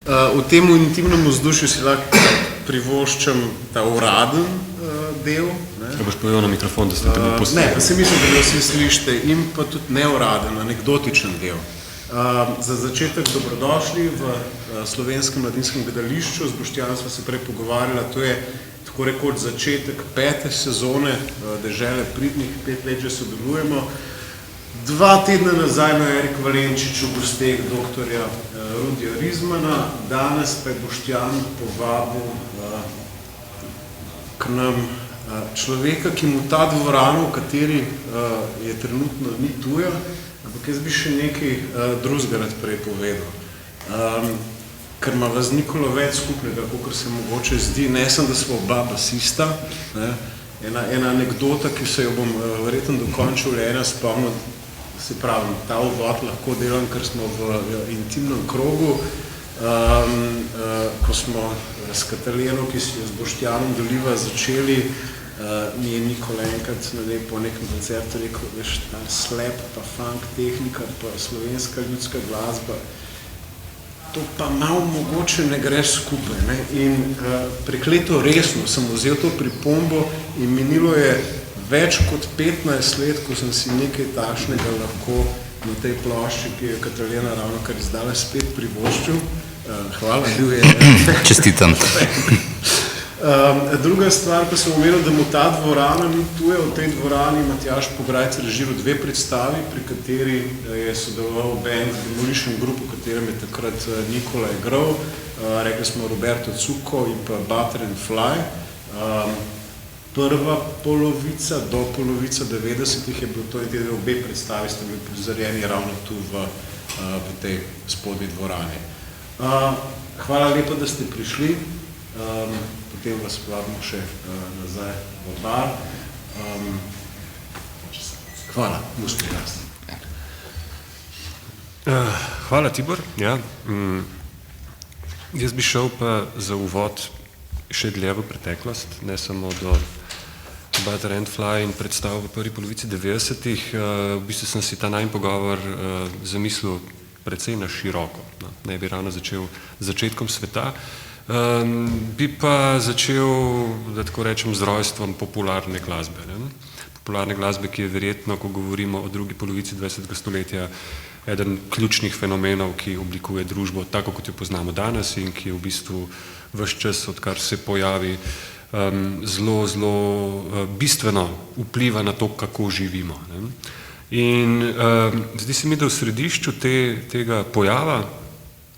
V tem intimnem vzdušju si lahko privoščam ta uraden del. Če boš povedal na mikrofon, da ste te bo poslušali. Ne, pa se mislim, da ga vsi slišite in pa tudi neuraden, anekdotičen del. Za začetek dobrodošli v Slovenskem mladinskem gledališču. Z Boštjanom sva se prej pogovarjala, to je tako rekoč začetek 5. sezone Dežele pridnih, 5 let že sodelujemo. 2 tedna nazaj na Erik Valenčič v gosteh doktorja Rudija Rizmana, danes pa je Boštjan povabil k nam človeka, ki mu ta dvorana, v kateri je trenutno ni tuja, ampak jaz bi še nekaj drugega rad prej povedal. Ker ima z Nikolo več skupnega, kot se mogoče zdi, ne sem, da smo oba basista. Ena anekdota, ki se jo bom verjetno dokončil, je ena spomnil, se pravim, ta uvod lahko delam, ker smo v intimnem krogu, ko smo s Katalijano, ki si jo z Boštjanom Doliva začeli, mi je Nikola enkrat po nekem koncertu rekel, veš, ta slap, pa funk tehnika, pa slovenska ljudska glasba, to pa malo mogoče ne gre skupaj. Ne? In prekleto resno sem vzel to pripombo in minilo je več kot 15 let, ko sem si nekaj takšnega lahko na tej plošči, ki je Katalijana ravno kar izdala, spet privoščil. Hvala, bil je. Čestitam. Druga stvar, ko sem omenil, da mu ta dvorana ni tuja, v tej dvorani Matjaž Pograjc režiral 2 predstavi, pri kateri je sodeloval band Demolition Group, v katerem je takrat Nikola igral, rekli smo Roberto Cucco in pa Butter and Fly. Prva polovica do polovica 90-ih je bilo to in te obe predstavi sta bili prizorjeni ravno tu v tej spodnji dvorani. Hvala lepa, da ste prišli. Potem vas vabimo še nazaj v bar. Hvala, gospod Jasno. Hvala, Tibor. Ja. Jaz bi šel pa za uvod še dlje v preteklost, ne samo do Butter and Fly in predstav v prvi polovici 90-ih. V bistvu sem si ta najin pogovor zamislil precej na široko. Ne bi ravno začel z začetkom sveta. Bi pa začel, da tako rečem, z rojstvom popularne glasbe. Ne? Popularne glasbe, ki je verjetno, ko govorimo o drugi polovici 20. stoletja, eden ključnih fenomenov, ki oblikuje družbo tako, kot jo poznamo danes in ki je v bistvu ves čas, odkar se pojavi, zelo, zelo bistveno vpliva na to, kako živimo. Ne? In zdi se mi, da v središču tega pojava,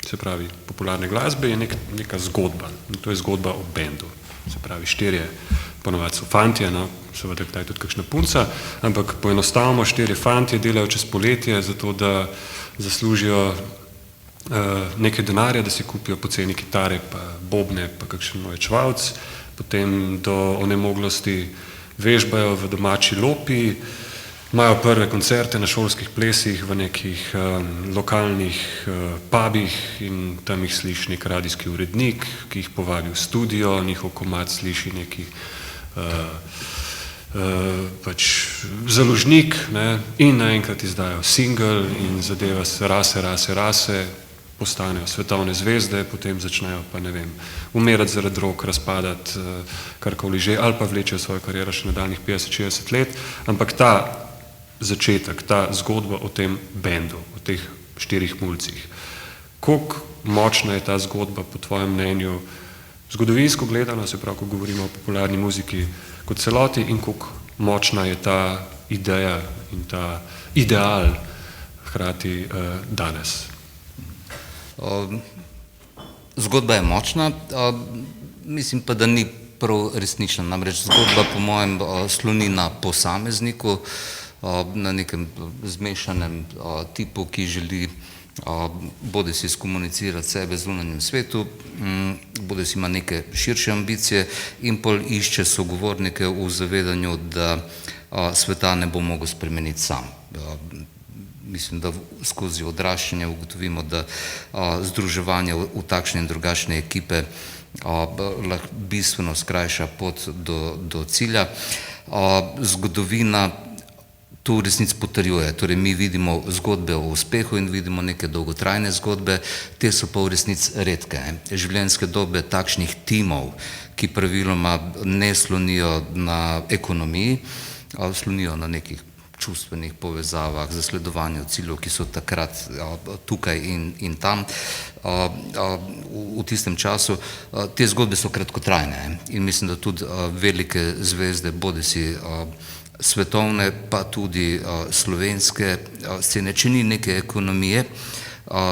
se pravi popularne glasbe, je neka zgodba. In to je zgodba o bendu. Se pravi, 4 ponovadi so fantje, no, seveda kdaj tudi kakšna punca, ampak poenostavno 4 fantje delajo čez poletje, zato da zaslužijo nekaj denarja, da si kupijo poceni kitare, pa bobne, pa kakšen ojačevalec, potem do onemoglosti vežbajo v domači lopi, imajo prve koncerte na šolskih plesih v nekih lokalnih pubih in tam jih sliši nek radijski urednik, ki jih povabi v studio, njihov komad sliši neki pač založnik, ne, in naenkrat izdajo single in zadeva se rase, postanejo svetovne zvezde, potem začnejo pa, ne vem, umirati zaradi drog, razpadati karkoli že, ali pa vlečejo svojo kariero še nadaljnjih 50-60 let, ampak ta začetek, ta zgodba o tem bendu, o teh 4 mulcih, koliko močna je ta zgodba po tvojem mnenju, zgodovinsko gledano, se pravi, ko govorimo o popularni muziki kot celoti, in koliko močna je ta ideja in ta ideal hkrati danes? Zgodba je močna, mislim pa, da ni prav resnična. Namreč zgodba po mojem sloni na posamezniku, na nekem zmešanem tipu, ki želi bodi si skomunicirati sebe z zunanjem svetu, bodi si ima neke širše ambicije in pol išče sogovornike v zavedanju, da sveta ne bo mogel spremeniti sam. Mislim, da skozi odraščanje ugotovimo, da združevanje v takšne in drugačne ekipe lahko bistveno skrajša pot do cilja. Zgodovina to v resnici potrjuje. Torej, mi vidimo zgodbe o uspehu in vidimo neke dolgotrajne zgodbe, te so pa v resnici redke. Življenjske dobe takšnih timov, ki praviloma ne slonijo na ekonomiji, slonijo na nekih čustvenih povezavah, zasledovanju ciljev, ki so takrat tukaj in tam v tistem času. Te zgodbe so kratkotrajne in mislim, da tudi velike zvezde, bodisi svetovne, pa tudi slovenske scene, če ni neke ekonomije,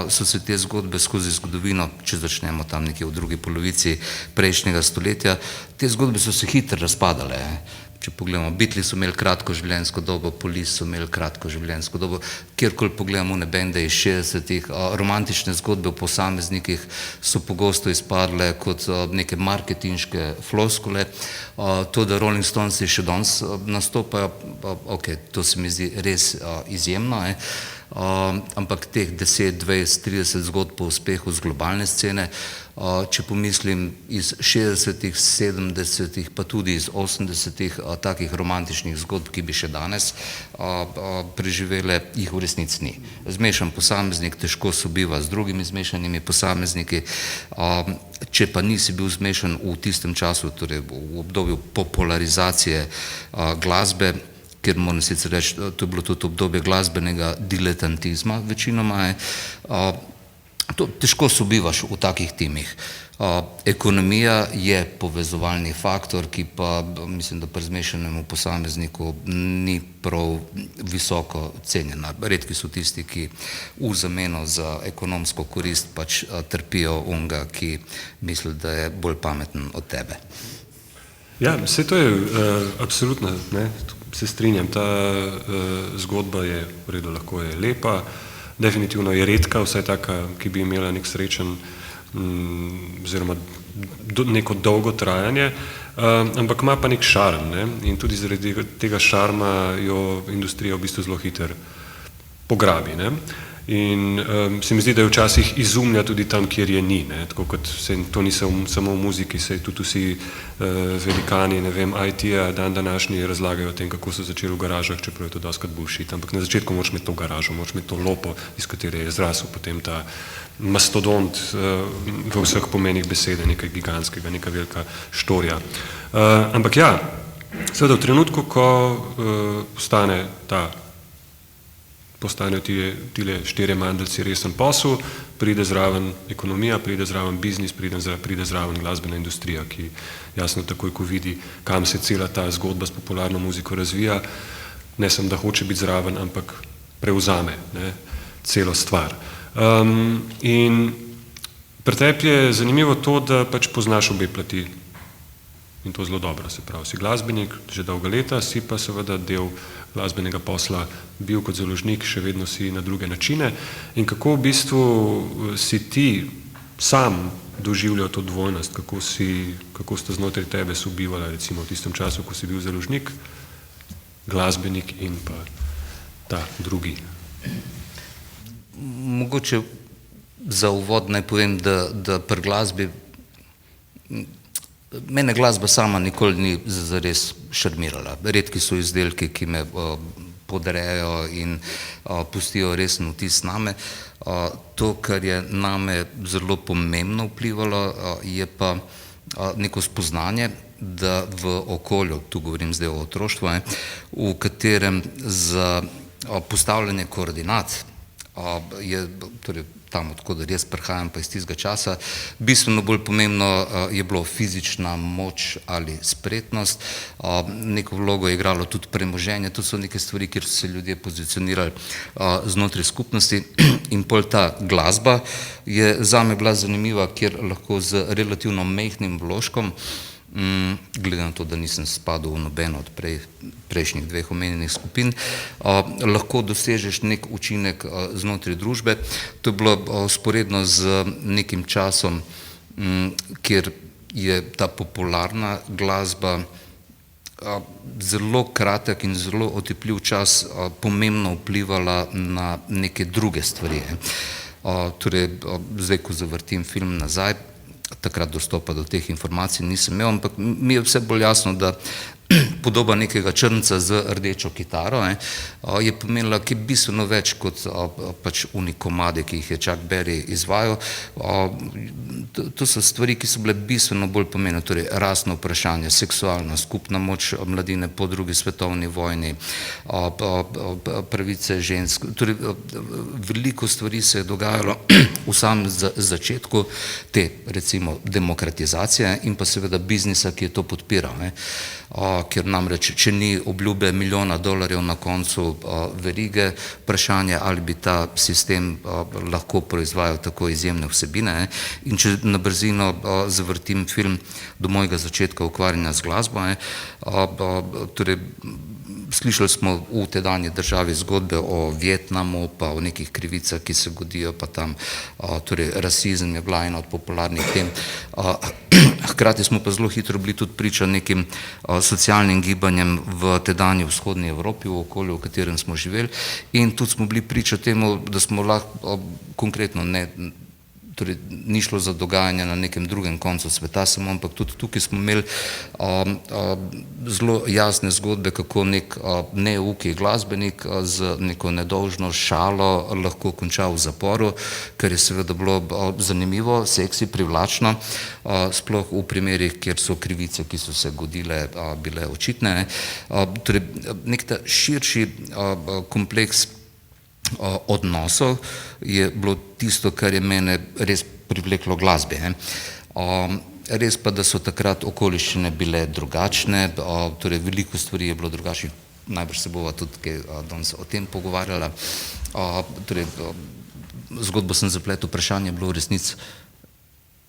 so se te zgodbe skozi zgodovino, če začnemo tam nekje v drugi polovici prejšnjega stoletja, te zgodbe so se hitro razpadale. Če pogledamo, Beatles so imeli kratko življenjsko dobo, Police so imeli kratko življenjsko dobo, kjerkoli pogledamo one bende iz 60-ih, romantične zgodbe o posameznikih so pogosto izpadle kot neke marketinške floskule. To, da Rolling Stonesi še danes nastopajo, ok, to se mi zdi res izjemno, ampak teh 10, 20, 30 zgodb po uspehu z globalne scene, če pomislim iz 60-ih, 70-ih, pa tudi iz 80-ih, takih romantičnih zgodb, ki bi še danes preživele, jih v resnici ni. Zmešan posameznik težko sobiva z drugimi zmešanimi posamezniki, če pa nisi bil zmešan v tistem času, torej v obdobju popularizacije glasbe, ker moram sicer reči, to je bilo tudi obdobje glasbenega diletantizma, večinoma to težko sobivaš v takih timih. Ekonomija je povezovalni faktor, ki pa mislim, da pri zmešanemu posamezniku ni prav visoko cenjena. Redki so tisti, ki v zameno za ekonomsko korist pač trpijo onega, ki misli, da je bolj pameten od tebe. Ja, vse to je absolutno, se strinjam, ta zgodba je v redu, lahko je lepa, definitivno je redka, vsaj taka, ki bi imela nek srečen oziroma neko dolgo trajanje, ampak ima pa nek šarm, in tudi zaradi tega šarma jo industrija v bistvu zelo hitro pograbi. In se mi zdi, da je včasih izumlja tudi tam, kjer je ni, tako kot to ni samo v muziki, se tudi vsi velikani, IT-ja dan današnji razlagajo o tem, kako so začeli v garažah, čeprav je to doskrat bullshit, ampak na začetku moraš imeti to garažo, moraš imeti to lopo, iz katere je zrasel potem ta mastodont v vseh pomenih besede, nekaj gigantskega, neka velika štorija. Ampak ja, seveda v trenutku, ko postanejo tile 4 mandeljci resen posel, pride zraven ekonomija, pride zraven biznis, pride zraven glasbena industrija, ki jasno takoj, ko vidi, kam se cela ta zgodba s popularno muziko razvija, ne samo, da hoče biti zraven, ampak prevzame celo stvar. In pri tebi je zanimivo to, da pač poznaš obe plati in to zelo dobro, se pravi, si glasbenik že dolga leta, si pa seveda del glasbenega posla bil kot založnik, še vedno si na druge načine. In kako v bistvu si ti sam doživljal to dvojnost, kako sta znotraj tebe sobivala recimo v tistem času, ko si bil založnik, glasbenik in pa ta drugi? Mogoče za uvod naj povem, da pri glasbi mene glasba sama nikoli ni zares šarmirala. Redki so izdelki, ki me podrejo in pustijo resen vtis name. To, kar je name zelo pomembno vplivalo, je pa neko spoznanje, da v okolju, tu govorim zdaj o otroštvu, v katerem za postavljanje koordinat je, torej tam, odkud jaz prihajam, pa iz tistega časa, bistveno bolj pomembno je bilo fizična moč ali spretnost. Neko vlogo je igralo tudi premoženje, to so neke stvari, kjer so se ljudje pozicionirali znotraj skupnosti. In pol ta glasba je zame bila zanimiva, kjer lahko z relativno majhnim vložkom, glede na to, da nisem spadal v nobeno od prejšnjih 2 omenjenih skupin, lahko dosežeš nek učinek znotraj družbe. To je bilo vzporedno z nekim časom, kjer je ta popularna glasba zelo kratek in zelo otipljiv čas pomembno vplivala na neke druge stvari. Torej, zdaj, ko zavrtim film nazaj, takrat dostopa do teh informacij nisem imel, ampak mi je vse bolj jasno, da podoba nekega črnca z rdečo kitaro, je pomenila kaj bistveno več kot pač oni komade, ki jih je Chuck Berry izvajal. To so stvari, ki so bile bistveno bolj pomembne, torej rasno vprašanje, seksualna, skupna moč mladine po drugi svetovni vojni, pravice žensk, torej veliko stvari se je dogajalo v samem začetku te, recimo, demokratizacije in pa seveda biznisa, ki je to podpiral, ker namreč, če ni obljube $1 milijon na koncu verige, vprašanje, ali bi ta sistem lahko proizvajal tako izjemne vsebine. In če na brzino zavrtim film do mojega začetka ukvarjanja z glasbo, torej slišali smo v tedanji državi zgodbe o Vietnamu, pa o nekih krivicah, ki se godijo, pa tam, torej rasizem je bila ena od popularnih tem. Hkrati smo pa zelo hitro bili tudi priča nekim socialnim gibanjem v tedanji vzhodni Evropi, v okolju, v katerem smo živeli, in tudi smo bili priča temu, da smo lahko konkretno torej ni šlo za dogajanje na nekem drugem koncu sveta samo, ampak tudi tukaj smo imeli zelo jasne zgodbe, kako nek neuki glasbenik z neko nedolžno šalo lahko konča v zaporu, kar je seveda bilo zanimivo, seksi, privlačno, sploh v primerih, kjer so krivice, ki so se godile, bile očitne. Torej, nek ta širši kompleks odnosov je bilo tisto, kar je mene res privleklo glasbi. Res pa, da so takrat okoliščine bile drugačne, torej veliko stvari je bilo drugačnih, najbrž se bova tudi danes o tem pogovarjala. Torej, zgodbo sem zapletel, vprašanje je bilo v resnici.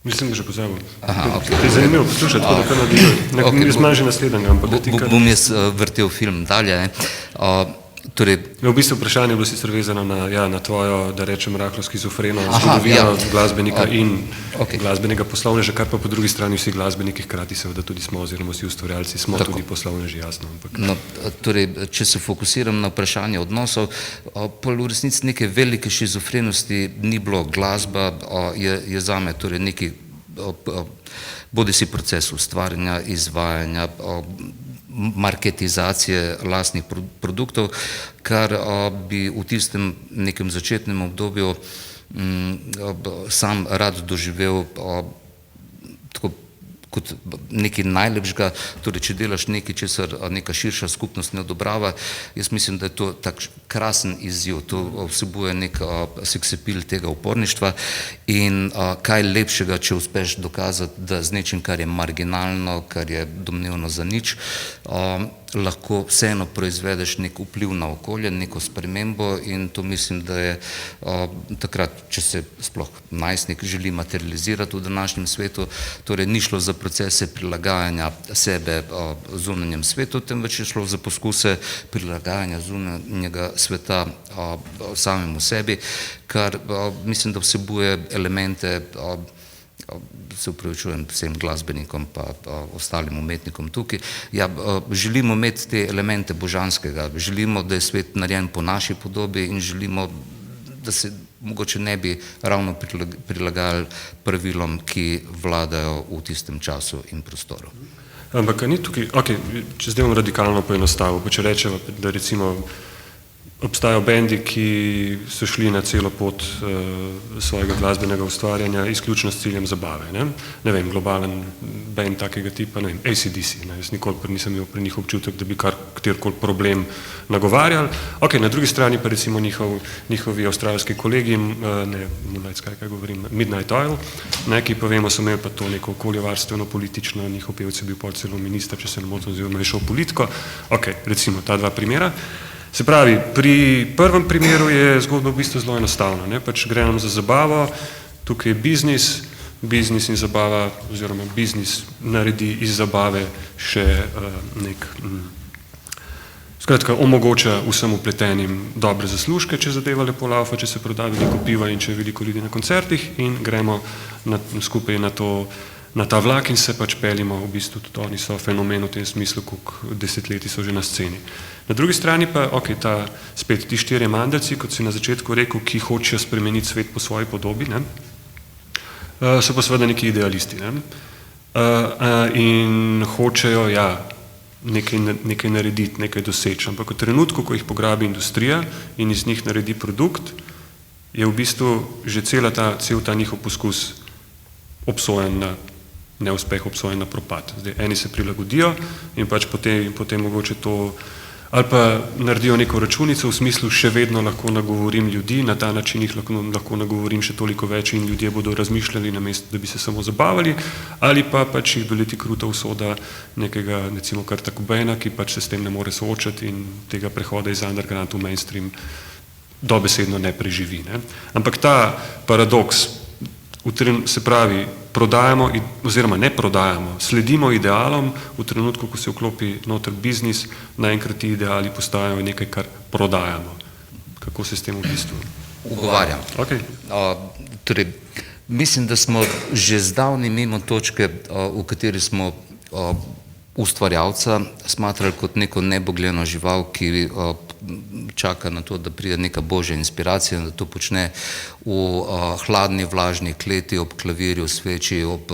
Mislim, da že pozabil. To je zanimivo poslušati, tako da kar nadaljujem. Izmanj že naslednjega, ampak ti kar... Bom jaz vrtel film dalje. Torej, v bistvu vprašanje je bilo sicer vezano na tvojo, da rečem, rahlo skizofreno zgodovino glasbenika in glasbenega poslovneža, kar pa po drugi strani vsi glasbeniki hkrati seveda tudi smo, oziroma vsi ustvarjalci smo tudi poslovneži, jasno. Torej, če se fokusiram na vprašanje odnosov, pa v resnici neke velike šizofrenosti ni bilo. Glasba je zame torej neki bodisi proces ustvarjanja, izvajanja, marketizacije lastnih produktov, kar bi v tistem nekem začetnem obdobju sam rad doživel tako kot nekaj najlepšega. Torej, če delaš nekaj, česar neka širša skupnost ne odobrava, jaz mislim, da je to tak krasen izziv. To vsebuje nek seksapil tega uporništva in kaj lepšega, če uspeš dokazati, da z nečim, kar je marginalno, kar je domnevno za nič, lahko vseeno proizvedeš nek vpliv na okolje, neko spremembo, in to mislim, da je takrat, če se sploh najstnik želi materializirati v današnjem svetu, torej ni šlo za procese prilagajanja sebe zunanjem svetu, temveč je šlo za poskuse prilagajanja zunanjega sveta samemu sebi, kar mislim, da vsebuje elemente, se upravičujem vsem glasbenikom pa ostalim umetnikom tukaj. Ja, želimo imeti te elemente božanskega, želimo, da je svet narejen po naši podobi in želimo, da se mogoče ne bi ravno prilagajali pravilom, ki vladajo v tistem času in prostoru. Ampak ni tukaj, če zdaj bom radikalno poenostavil, pa če rečemo, da recimo obstajajo bendi, ki so šli na celo pot svojega glasbenega ustvarjanja izključno s ciljem zabave. Ne vem, globalen bend takega tipa, ne vem, AC/DC. Jaz nikoli nisem imel pri njih občutek, da bi katerikoli problem nagovarjali. Na drugi strani pa recimo njihovi avstralski kolegi, kaj govorim, Midnight Oil, ki pa vemo, so imeli pa to neko okoljevarstveno, politično, njihov pevec je bil pol celo minister, če se ne motim, oziroma je šel v politiko. Recimo ta dva primera. Se pravi, pri prvem primeru je zgodba v bistvu zelo enostavna. Pač gre nam za zabavo, tukaj je biznis in zabava, oziroma biznis naredi iz zabave še skratka, omogoča vsem vpletenim dobre zaslužke, če zadeva lepo laufa, če se proda veliko piva in če je veliko ljudi na koncertih, in gremo skupaj na ta vlak in se pač pelimo, v bistvu tudi oni so fenomen v tem smislu, koliko desetletij so že na sceni. Na drugi strani pa, spet ti štirje mandelci, kot si na začetku rekel, ki hočejo spremeniti svet po svoji podobi, so pa seveda neki idealisti. In hočejo, nekaj narediti, nekaj doseči. Ampak v trenutku, ko jih pograbi industrija in iz njih naredi produkt, je v bistvu že cel ta njihov poskus obsojen na neuspeh, obsojen na propad. Zdaj, eni se prilagodijo in pač potem mogoče to ali pa naredijo neko računico v smislu, še vedno lahko nagovorim ljudi, na ta način jih lahko nagovorim še toliko več in ljudje bodo razmišljali namesto, da bi se samo zabavali, ali pa pač jih doleti kruta usoda nekega, recimo Kurta Cobaina, ki pač se s tem ne more soočati in tega prehoda iz underground v mainstream dobesedno ne preživi. Ne? Ampak ta paradoks, se pravi, prodajamo oziroma ne prodajamo, sledimo idealom, v trenutku, ko se vklopi noter biznis, naenkrat ti ideali postajajo nekaj, kar prodajamo. Kako se s tem v bistvu? Ugovarjam. Okay. Torej, mislim, da smo že zdavni mimo točke, v kateri smo ustvarjalca smatrali kot neko nebogljeno žival, ki čaka na to, da pride neka božja inspiracija in da to počne v hladni, vlažni kleti, ob klavirju, sveči, ob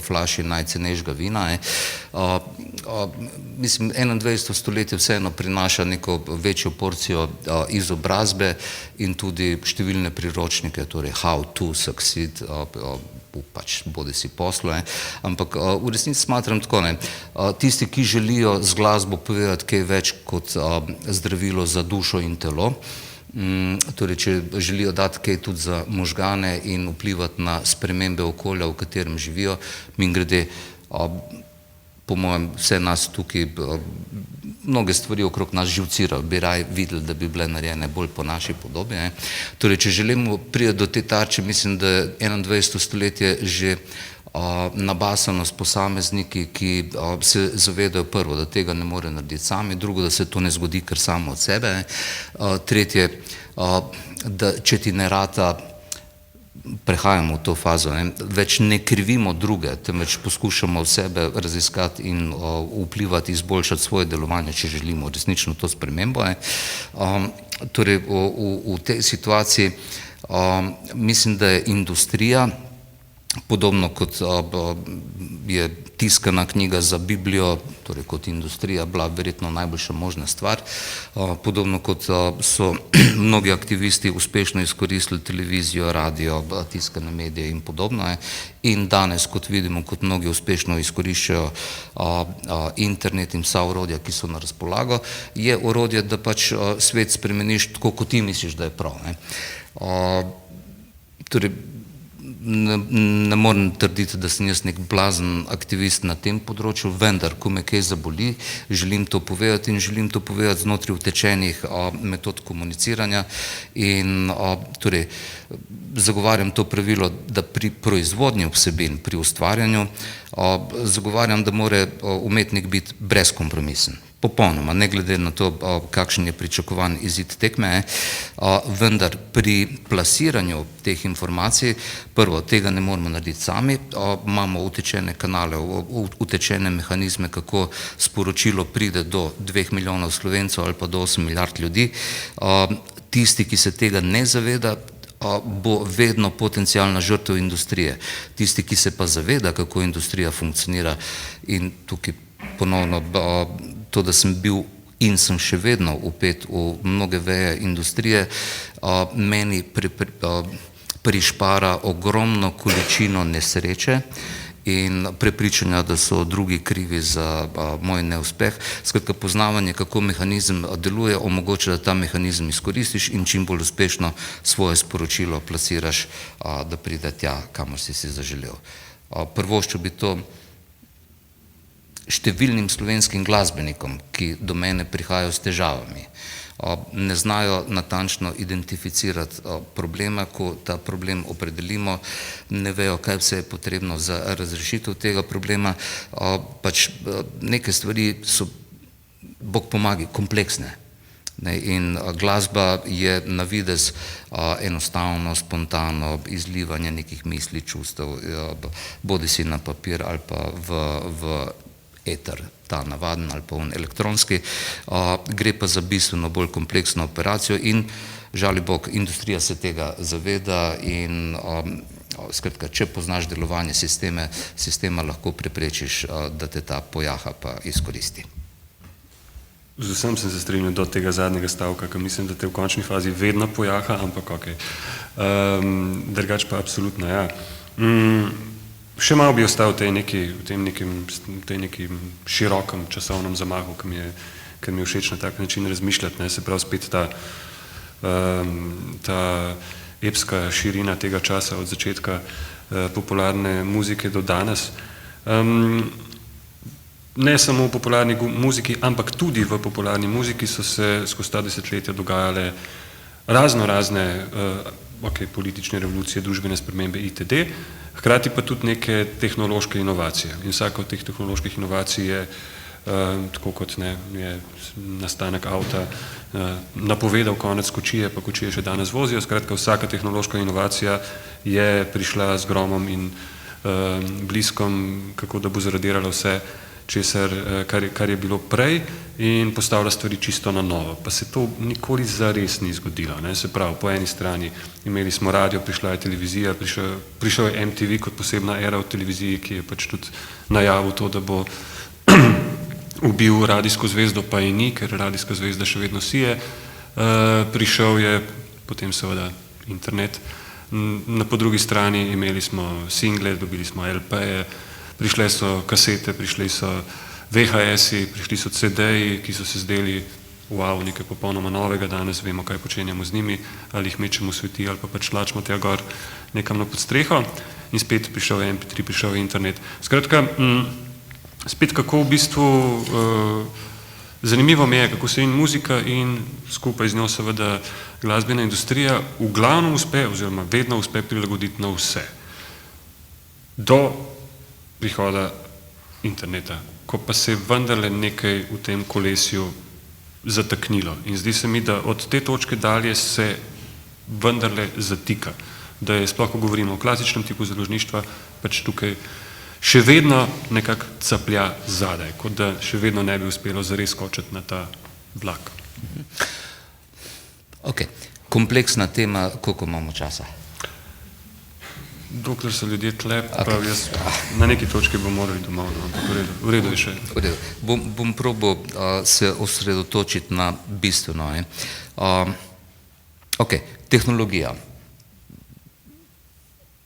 flaši najcenejšega vina. Mislim, 21. stoletje vseeno prinaša neko večjo porcijo izobrazbe in tudi številne priročnike, torej how to succeed, pač bodi si poslo, ampak v resnici smatram tako, tisti, ki želijo z glasbo povedati kaj več kot zdravilo za dušo in telo, torej če želijo dati kaj tudi za možgane in vplivati na spremembe okolja, v katerem živijo, mimogrede, po mojem, vse nas tukaj, mnoge stvari okrog nas živcirajo, bi raje videli, da bi bile narejene bolj po naši podobi. Torej, če želimo priti do te tarče, mislim, da je 21. stoletje že nabasano s posamezniki, ki se zavedajo prvo, da tega ne more narediti sami, drugo, da se to ne zgodi kar samo od sebe, tretje, da če ti ne rata, prehajamo v to fazo, več ne krivimo druge, temveč poskušamo sebe raziskati in vplivati, izboljšati svoje delovanje, če želimo resnično to spremembo. Torej, v tej situaciji mislim, da je industrija, podobno kot je tiskana knjiga za Biblijo, torej kot industrija, bila verjetno najboljša možna stvar, podobno kot so mnogi aktivisti uspešno izkoristili televizijo, radio, tiskane medije in podobno. In danes, kot vidimo, kot mnogi uspešno izkoriščajo internet in vsa orodja, ki so na razpolago, je orodje, da pač svet spremeniš tako, kot ti misliš, da je prav. Torej, ne morem trditi, da sem jaz nek blazen aktivist na tem področju, vendar, ko me kaj zaboli, želim to povedati in želim to povedati znotraj utečenih metod komuniciranja in torej zagovarjam to pravilo, da pri proizvodnji vsebin, pri ustvarjanju, zagovarjam, da mora umetnik biti brezkompromisen. Popolnoma, ne glede na to, kakšen je pričakovan izid tekme, vendar pri plasiranju teh informacij, prvo, tega ne moramo narediti sami, imamo utečene kanale, utečene mehanizme, kako sporočilo pride do 2 milijonov Slovencev ali pa do 8 milijard ljudi. Tisti, ki se tega ne zaveda, bo vedno potencialna žrtev industrije. Tisti, ki se pa zaveda, kako industrija funkcionira, in tukaj ponovno to, da sem bil in sem še vedno vpet v mnoge veje industrije, meni prišpara ogromno količino nesreče in prepričanja, da so drugi krivi za moj neuspeh. Skratka, poznavanje, kako mehanizem deluje, omogoča, da ta mehanizem izkoristiš in čim bolj uspešno svoje sporočilo plasiraš, da pride tja, kamor si zaželel. Prvoščil bi to številnim slovenskim glasbenikom, ki do mene prihajajo s težavami. Ne znajo natančno identificirati problema, ko ta problem opredelimo, ne vejo, kaj vse je potrebno za razrešitev tega problema. Pač neke stvari so, Bog pomagi, kompleksne. In glasba je na videz enostavno, spontano izlivanje nekih misli, čustev, bodi si na papir ali pa v eter, ta navaden ali pa elektronski, gre pa za bistveno bolj kompleksno operacijo in žali Bog, industrija se tega zaveda in skratka, če poznaš delovanje sistema, lahko preprečiš, da te ta pojaha pa izkoristi. Z vsem sem se strinjal do tega zadnjega stavka, ker mislim, da te v končni fazi vedno pojaha, ampak okej. Drugač pa absolutno, ja. Še malo bi ostal v tem nekem širokem časovnem zamahu, ki mi je všeč na tak način razmišljati, ne, se pravi spet ta epska širina tega časa od začetka popularne muzike do danes. Ne samo v popularni muziki, ampak tudi v popularni muziki so se skozi ta desetletja dogajale razne politične revolucije, družbene spremembe itd., hkrati pa tudi neke tehnološke inovacije. In vsaka od teh tehnoloških inovacij je, tako kot je nastanek avta napovedal konec kočije, pa kočije še danes vozijo. Skratka, vsaka tehnološka inovacija je prišla z gromom in bliskom, kako da bo zradirala vse, kar je bilo prej in postavlja stvari čisto na novo. Pa se to nikoli zares ni zgodilo. Ne? Se pravi, po eni strani imeli smo radio, prišla je televizija, prišel je MTV kot posebna era v televiziji, ki je pač tudi najavil to, da bo ubil radijsko zvezdo, pa je ni, ker radijska zvezda še vedno sije. Prišel je potem seveda internet. Po drugi strani imeli smo single, dobili smo LP-je, prišle so kasete, prišli so VHS-i, prišli so CD-ji, ki so se zdeli wow, nekaj popolnoma novega, danes vemo, kaj počenjamo z njimi, ali jih mečemo v sveti, ali pa pač tlačimo tja gor nekam na podstreho in spet prišel MP3, prišel internet. Skratka, spet kako v bistvu zanimivo mi je, kako se in muzika in skupaj z njo seveda glasbena industrija v glavnem uspe, oziroma vedno uspe prilagoditi na vse. Do prihoda interneta, ko pa se je vendarle nekaj v tem kolesju zataknilo. In zdi se mi, da od te točke dalje se vendarle zatika. Da je sploh, ko govorimo o klasičnem tipu založništva, pač tukaj še vedno nekako caplja zadaj, kot da še vedno ne bi uspelo zares skočiti na ta vlak. Ok, kompleksna tema, koliko imamo časa? Dokler so ljudje tle, prav jaz na neki točki bom morali domov, ampak v redu je še. Bom probal se osredotočiti na bistveno. Ok, tehnologija.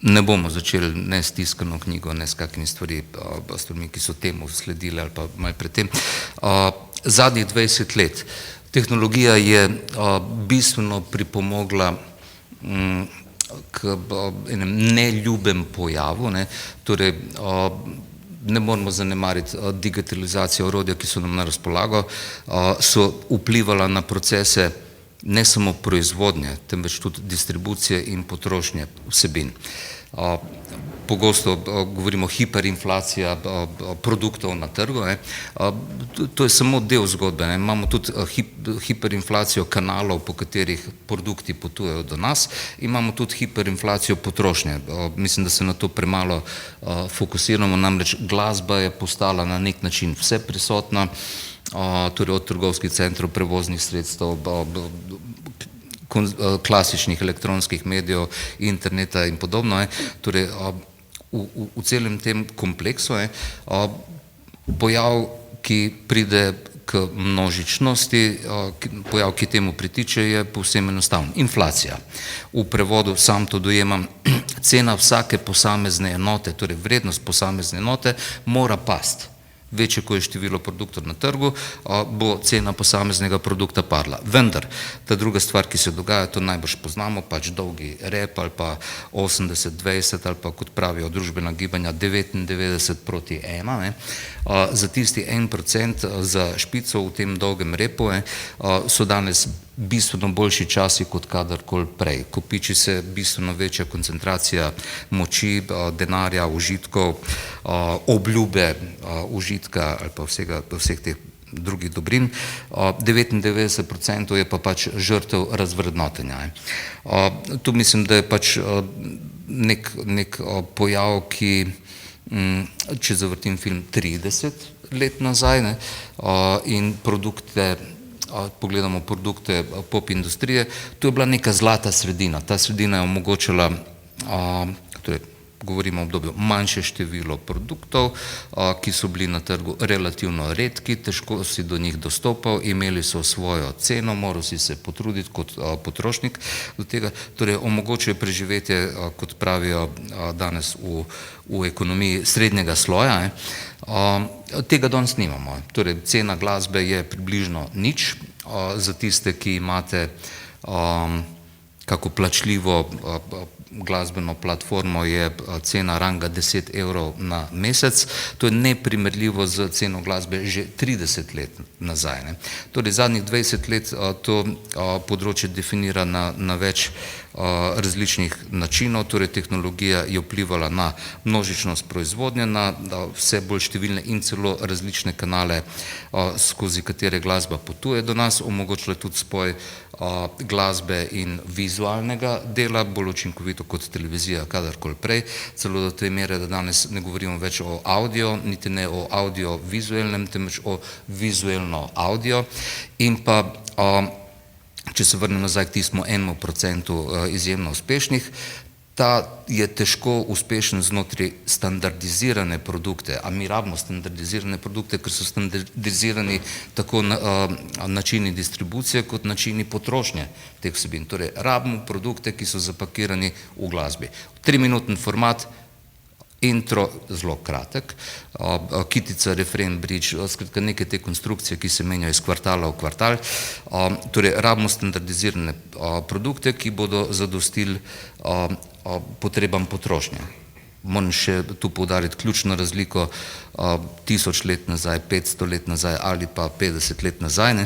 Ne bomo začeli ne s tiskano knjigo, ne s kakimi stvarmi, ki so temu sledile ali pa malo pred tem. Zadnjih 20 let tehnologija je bistveno pripomogla k enem neljubem pojavu, torej ne moramo zanemariti digitalizacije orodja, ki so nam na razpolago, so vplivala na procese ne samo proizvodnje, temveč tudi distribucije in potrošnje vsebin. Pogosto govorimo hiperinflacija produktov na trgu, to je samo del zgodbe. Imamo tudi hiperinflacijo kanalov, po katerih produkti potujejo do nas, imamo tudi hiperinflacijo potrošnje. Mislim, da se na to premalo fokusiramo, namreč glasba je postala na nek način vse prisotna, torej od trgovskih centrov, prevoznih sredstev, klasičnih elektronskih medijev, interneta in podobno. Torej, v celem tem kompleksu pojav, ki pride k množičnosti, pojav, ki temu pritiče, je povsem enostaven. Inflacija. V prevodu sam to dojemam, cena vsake posamezne enote, torej vrednost posamezne enote, mora pasti. Večje, ko je število produktov na trgu, bo cena posameznega produkta padla. Vendar, ta druga stvar, ki se dogaja, to najbrž poznamo, pač dolgi rep ali pa 80-20 ali pa, kot pravijo družbena gibanja, 99:1. Za tisti 1% za špico v tem dolgem repu so danes bistveno boljši časi kot kadarkoli prej. Kopiči se bistveno večja koncentracija moči, denarja, užitkov, obljube užitka ali pa vseh teh drugih dobrin. 99% je pa pač žrtev razvrednotenja. Tu mislim, da je pač nek pojav, ki, če zavrtim film 30 let nazaj in pogledamo produkte pop industrije, to je bila neka zlata sredina. Ta sredina je omogočala, torej govorimo o obdobju manjše število produktov, ki so bili na trgu relativno redki, težko si do njih dostopal, imeli so svojo ceno, moral si se potruditi kot potrošnik do tega, torej omogočuje preživetje, kot pravijo danes v ekonomiji srednjega sloja. Tega danes nimamo, torej cena glasbe je približno nič, za tiste, ki imate kako plačljivo glasbeno platformo, je cena ranga 10 evrov na mesec, to je neprimerljivo z ceno glasbe že 30 let nazaj. Torej zadnjih 20 let to področje definira na več različnih načinov, torej tehnologija je vplivala na množičnost proizvodnje, na vse bolj številne in celo različne kanale, skozi katere glasba potuje do nas, omogočila tudi spoj glasbe in vizualnega dela, bolj učinkovito kot televizija kadarkoli prej, celo do te mere, da danes ne govorimo več o audio, niti ne o audio-vizualnem, temveč o vizualno-audio. In pa če se vrnem nazaj k tistemu 1% izjemno uspešnih, ta je težko uspešen znotraj standardizirane produkte, a mi rabimo standardizirane produkte, ker so standardizirani tako načini distribucije kot načini potrošnje teh vsebin. Torej, rabimo produkte, ki so zapakirani v glasbi. 3-minuten format, intro zelo kratek, kitica, refren, bridge, skratka neke te konstrukcije, ki se menjajo iz kvartala v kvartal. Torej, rabimo standardizirane produkte, ki bodo zadostili potrebam potrošnje. Moram še tu poudariti ključno razliko 1000 let nazaj, 500 let nazaj ali pa 50 let nazaj,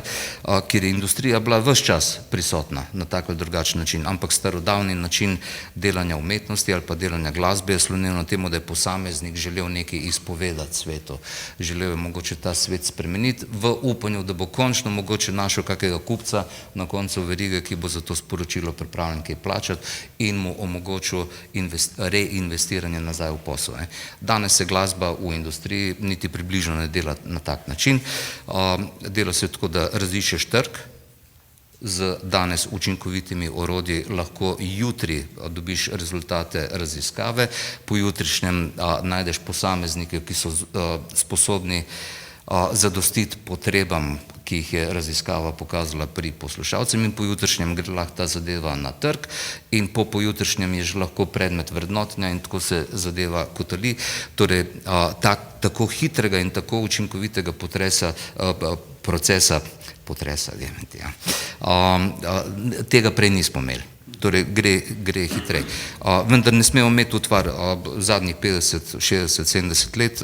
kjer je industrija bila ves čas prisotna na tak ali drugačen način, ampak starodavni način delanja umetnosti ali pa delanja glasbe je slonil na temu, da je posameznik želel nekaj izpovedati svetu. Želel je mogoče ta svet spremeniti v upanju, da bo končno mogoče našel kakega kupca na koncu verige, ki bo za to sporočilo pripravljen kaj plačati in mu omogočil reinvestiranje nazaj v posel. Danes se glasba v industriji niti približno ne dela na tak način. Dela se tako, da raziščeš trg, z danes učinkovitimi orodji lahko jutri dobiš rezultate raziskave, pojutrišnjem najdeš posameznike, ki so sposobni zadostiti potrebam, ki jih je raziskava pokazala pri poslušalcem, in pojutrišnjem gre lahko ta zadeva na trg in po pojutrišnjem je že lahko predmet vrednotenja in tako se zadeva kotali. Torej, tako hitrega in tako učinkovitega procesa, tega prej nismo imeli. Torej, gre hitrej. Vendar ne smemo imeti utvar, zadnjih 50, 60, 70 let,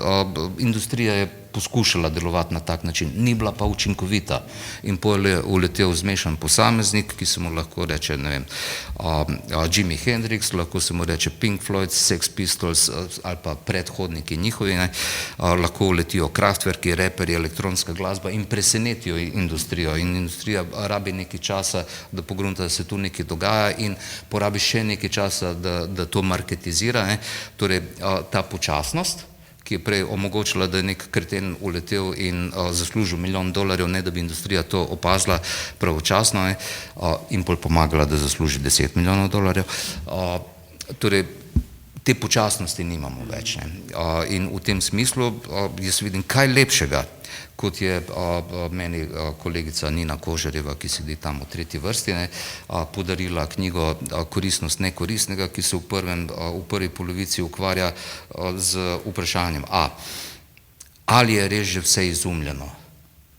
industrija je poskušala delovati na tak način, ni bila pa učinkovita in potem je uletel zmešan posameznik, ki se mu lahko reče, ne vem, Jimi Hendrix, lahko se mu reče Pink Floyd, Sex Pistols ali pa predhodniki njihovi, lahko uletijo Kraftwerki, reperji, elektronska glasba in presenetijo industrijo in industrija rabi nekaj časa, da pogrunta, da se tu nekaj dogaja in porabi še nekaj časa, da to marketizira. Torej, ta počasnost, ki je prej omogočila, da je nek kreten uletel in zaslužil $1 milijon, ne da bi industrija to opazila pravočasno in pol pomagala, da zasluži $10 milijonov. Torej, te počasnosti nimamo več. In v tem smislu jaz vidim kaj lepšega, kot je meni kolegica Nina Kožarjeva, ki sedi tam v tretji vrsti, podarila knjigo Koristnost nekoristnega, ki se v prvi polovici ukvarja z vprašanjem ali je res že vse izumljeno?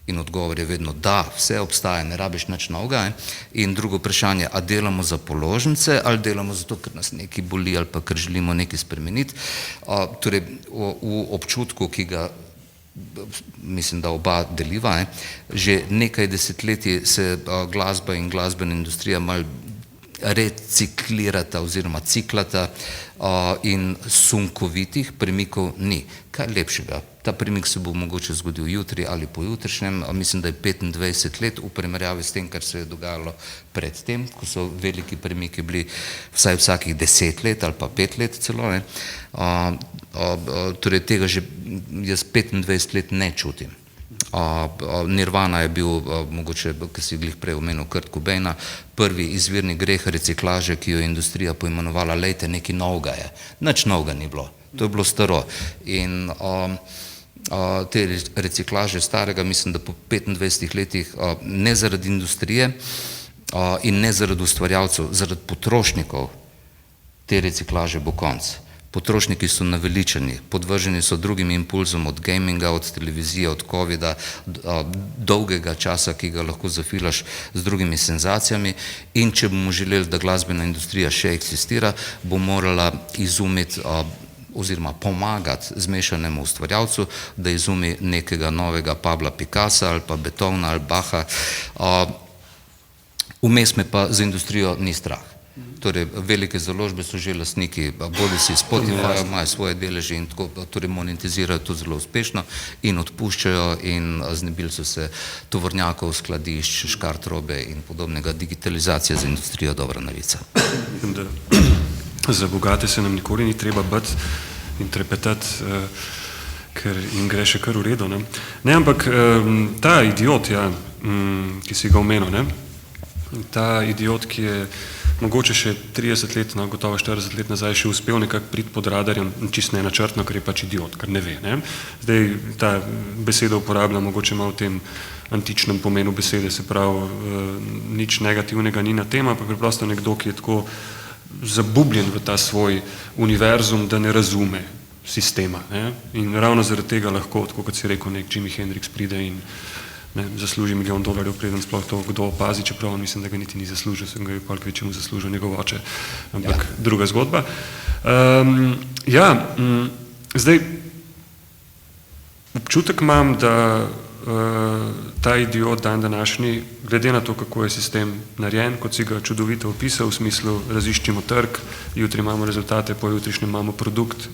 In odgovor je vedno da, vse obstaja, ne rabiš nič novega. In drugo vprašanje, a delamo za položnice ali delamo zato, ker nas nekaj boli ali pa ker želimo nekaj spremeniti. Torej, v občutku, ki ga mislim, da oba deliva, že nekaj desetletij se glasba in glasbena industrija malo reciklirata oziroma ciklata in sunkovitih premikov ni. Kaj lepšega? Ta premik se bo mogoče zgodil jutri ali pojutrišnjem, mislim, da je 25 let v primerjavi s tem, kar se je dogajalo pred tem, ko so veliki premiki bili vsaj vsakih 10 let ali pa 5 let celo. Torej tega že jaz 25 let ne čutim. Nirvana je bil, mogoče, ki si glih prej omenil, Kurt Cobaina, prvi izvirni greh reciklaže, ki jo je industrija poimenovala, lejte, nekaj novega je. Nič novega ni bilo, to je bilo staro. In te reciklaže starega, mislim, da po 25 letih, ne zaradi industrije in ne zaradi ustvarjalcev, zaradi potrošnikov, te reciklaže bo konc. Potrošniki so naveličani, podvrženi so drugim impulzom od gaminga, od televizije, od covida, dolgega časa, ki ga lahko zafilaš z drugimi senzacijami, in če bomo želeli, da glasbena industrija še eksistira, bo morala izumiti oziroma pomagati zmešanemu ustvarjalcu, da izumi nekega novega Pabla Picassa ali pa Beethovna ali Bacha. Vmes me pa za industrijo ni strah. Torej, velike založbe so že lastniki, bodi si Spotify, imajo svoje deleže in tako, torej monetizirajo to zelo uspešno in odpuščajo in znebili so se tovornjakov, skladišč, škartrobe in podobnega. Digitalizacija za industrijo dobra novica. Za bogate se nam nikoli ni treba biti in trepetati, ker jim gre še kar v redu. Ne, ampak ta idiot, ja, ki si ga omenil, ne, ta idiot, ki je mogoče še 30 let, no, gotovo 40 let nazaj še uspel nekako priti pod radarjem, čist nenačrtno, ker je pač idiot, ker ne ve. Ne. Zdaj ta beseda uporablja mogoče malo v tem antičnem pomenu besede, se pravi, nič negativnega ni na tem, ampak preprosto nekdo, ki je tako zabubljen v ta svoj univerzum, da ne razume sistema. Ne. In ravno zaradi tega lahko, tako kot si rekel, nek Jimi Hendrix pride in zasluži $1 milijon, preden sploh to kdo opazi, čeprav mislim, da ga niti ni zaslužil, sem ga je koliko večjemu zaslužil njegov oče, ampak druga zgodba. Zdaj, občutek imam, da ta idiot dan današnji, glede na to, kako je sistem narejen, kot si ga čudovito opisal, v smislu raziščimo trg, jutri imamo rezultate, pojutrišnjem imamo produkt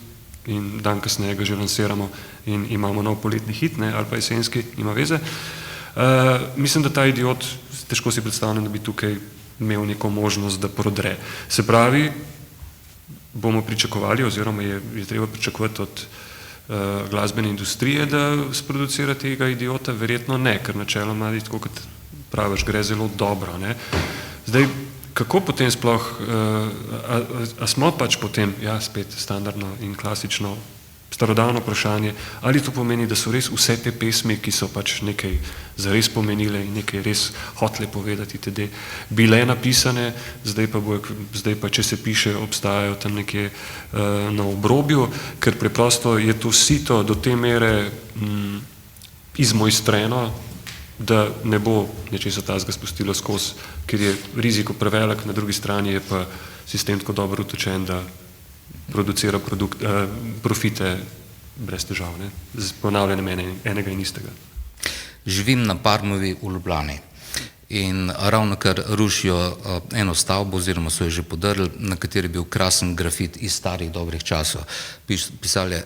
in dan kasneje ga že lansiramo in imamo nov poletni hit, ne, ali pa jesenski, nima veze. Mislim, da ta idiot, težko si predstavljam, da bi tukaj imel neko možnost, da prodre. Se pravi, bomo pričakovali, oziroma je treba pričakovati od glasbene industrije, da sproducira tega idiota, verjetno ne, ker načeloma, tako kot praviš, gre zelo dobro. Ne. Zdaj, kako potem sploh, a smo pač potem, ja, spet standardno in klasično, starodavno vprašanje, ali to pomeni, da so res vse te pesmi, ki so pač nekaj zares pomenile in nekaj res hotele povedati, tudi bile napisane, zdaj pa, če se piše, obstajajo tam nekje na obrobju, ker preprosto je to sito do te mere izmojstreno, da ne bo nečesa tazga spustilo skozi, ker je riziko prevelik, na drugi strani je pa sistem tako dobro utočen, da producira profite brez težav, ne, z ponavljanjem enega in istega. Živim na Parmovi v Ljubljani in ravno kar rušijo eno stavbo, oziroma so jo že podrli, na kateri je bil krasen grafit iz starih dobrih časov. Pisali je,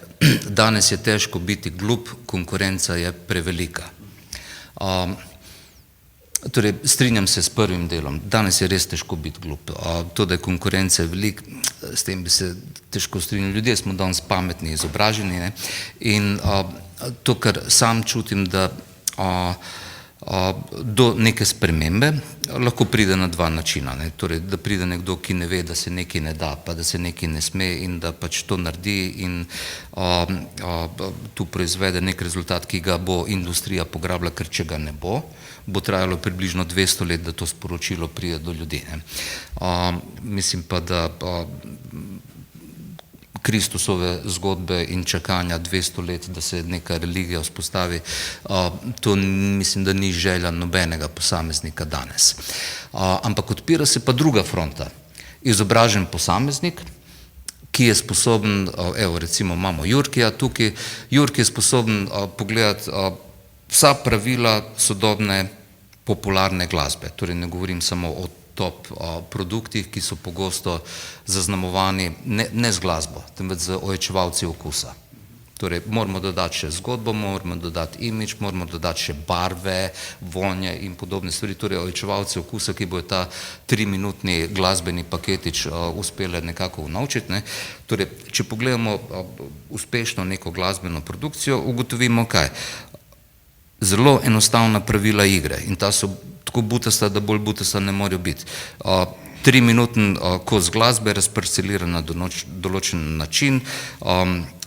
danes je težko biti glup, konkurenca je prevelika. Torej, strinjam se s prvim delom, danes je res težko biti glup. To, da je konkurence velik, s tem bi se težko strinjali. Ljudje smo danes pametni, izobraženi, ne? In to, kar sam čutim, da do neke spremembe lahko pride na dva načina. Ne? Torej, da pride nekdo, ki ne ve, da se nekaj ne da, pa da se nekaj ne sme in da pač to naredi in tu proizvede nek rezultat, ki ga bo industrija pograbila, ker če ga ne bo, bo trajalo približno 200 let, da to sporočilo pride do ljudi. Ne? Mislim pa, da Kristusove zgodbe in čakanja 200 let, da se neka religija vzpostavi, to mislim, da ni želja nobenega posameznika danes. Ampak odpira se pa druga fronta. Izobražen posameznik, ki je sposoben, evo recimo imamo Jurkija tukaj, Jurki je sposoben pogledati vsa pravila sodobne popularne glasbe. Torej ne govorim samo o top produktih, ki so pogosto zaznamovani ne z glasbo, temveč z ojačevalci okusa. Torej moramo dodati še zgodbo, moramo dodati imidž, moramo dodati še barve, vonje in podobne stvari, torej ojačevalci okusa, ki bojo ta 3-minutni glasbeni paketič uspele nekako unovčiti. Ne. Torej, če pogledamo uspešno neko glasbeno produkcijo, ugotovimo kaj. zelo enostavna pravila igre in ta so tako butasta, da bolj butasta ne morejo biti. 3-minuten kos glasbe razparceliran na določen način,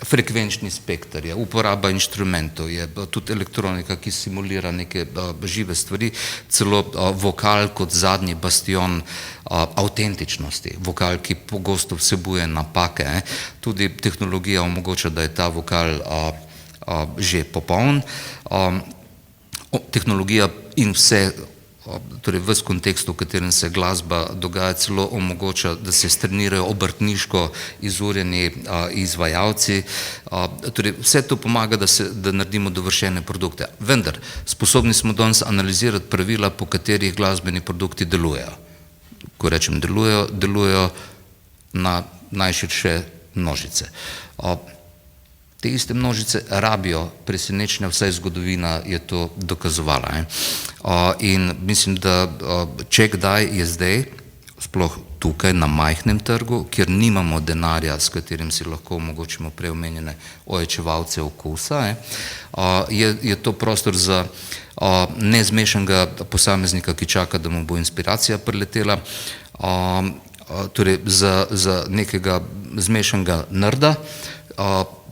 frekvenčni spekter je, uporaba inštrumentov je, tudi elektronika, ki simulira neke žive stvari, celo vokal kot zadnji bastion avtentičnosti, vokal, ki pogosto vsebuje napake, tudi tehnologija omogoča, da je ta vokal že popoln. Tehnologija in vse, torej ves kontekst, v katerem se glasba dogaja, celo omogoča, da se strenirajo obrtniško izurjeni izvajalci. Torej vse to pomaga, da naredimo dovršene produkte. Vendar, sposobni smo danes analizirati pravila, po katerih glasbeni produkti delujejo. Ko rečem delujejo na najširše množice. Te iste množice rabijo presenečenja, vsaj zgodovina je to dokazovala. In mislim, da če kdaj je zdaj, sploh tukaj na majhnem trgu, kjer nimamo denarja, s katerim si lahko omogočimo preomenjene ojačevalce okusa, je to prostor za nezmešanega posameznika, ki čaka, da mu bo inspiracija priletela, torej za nekega zmešanega nerda,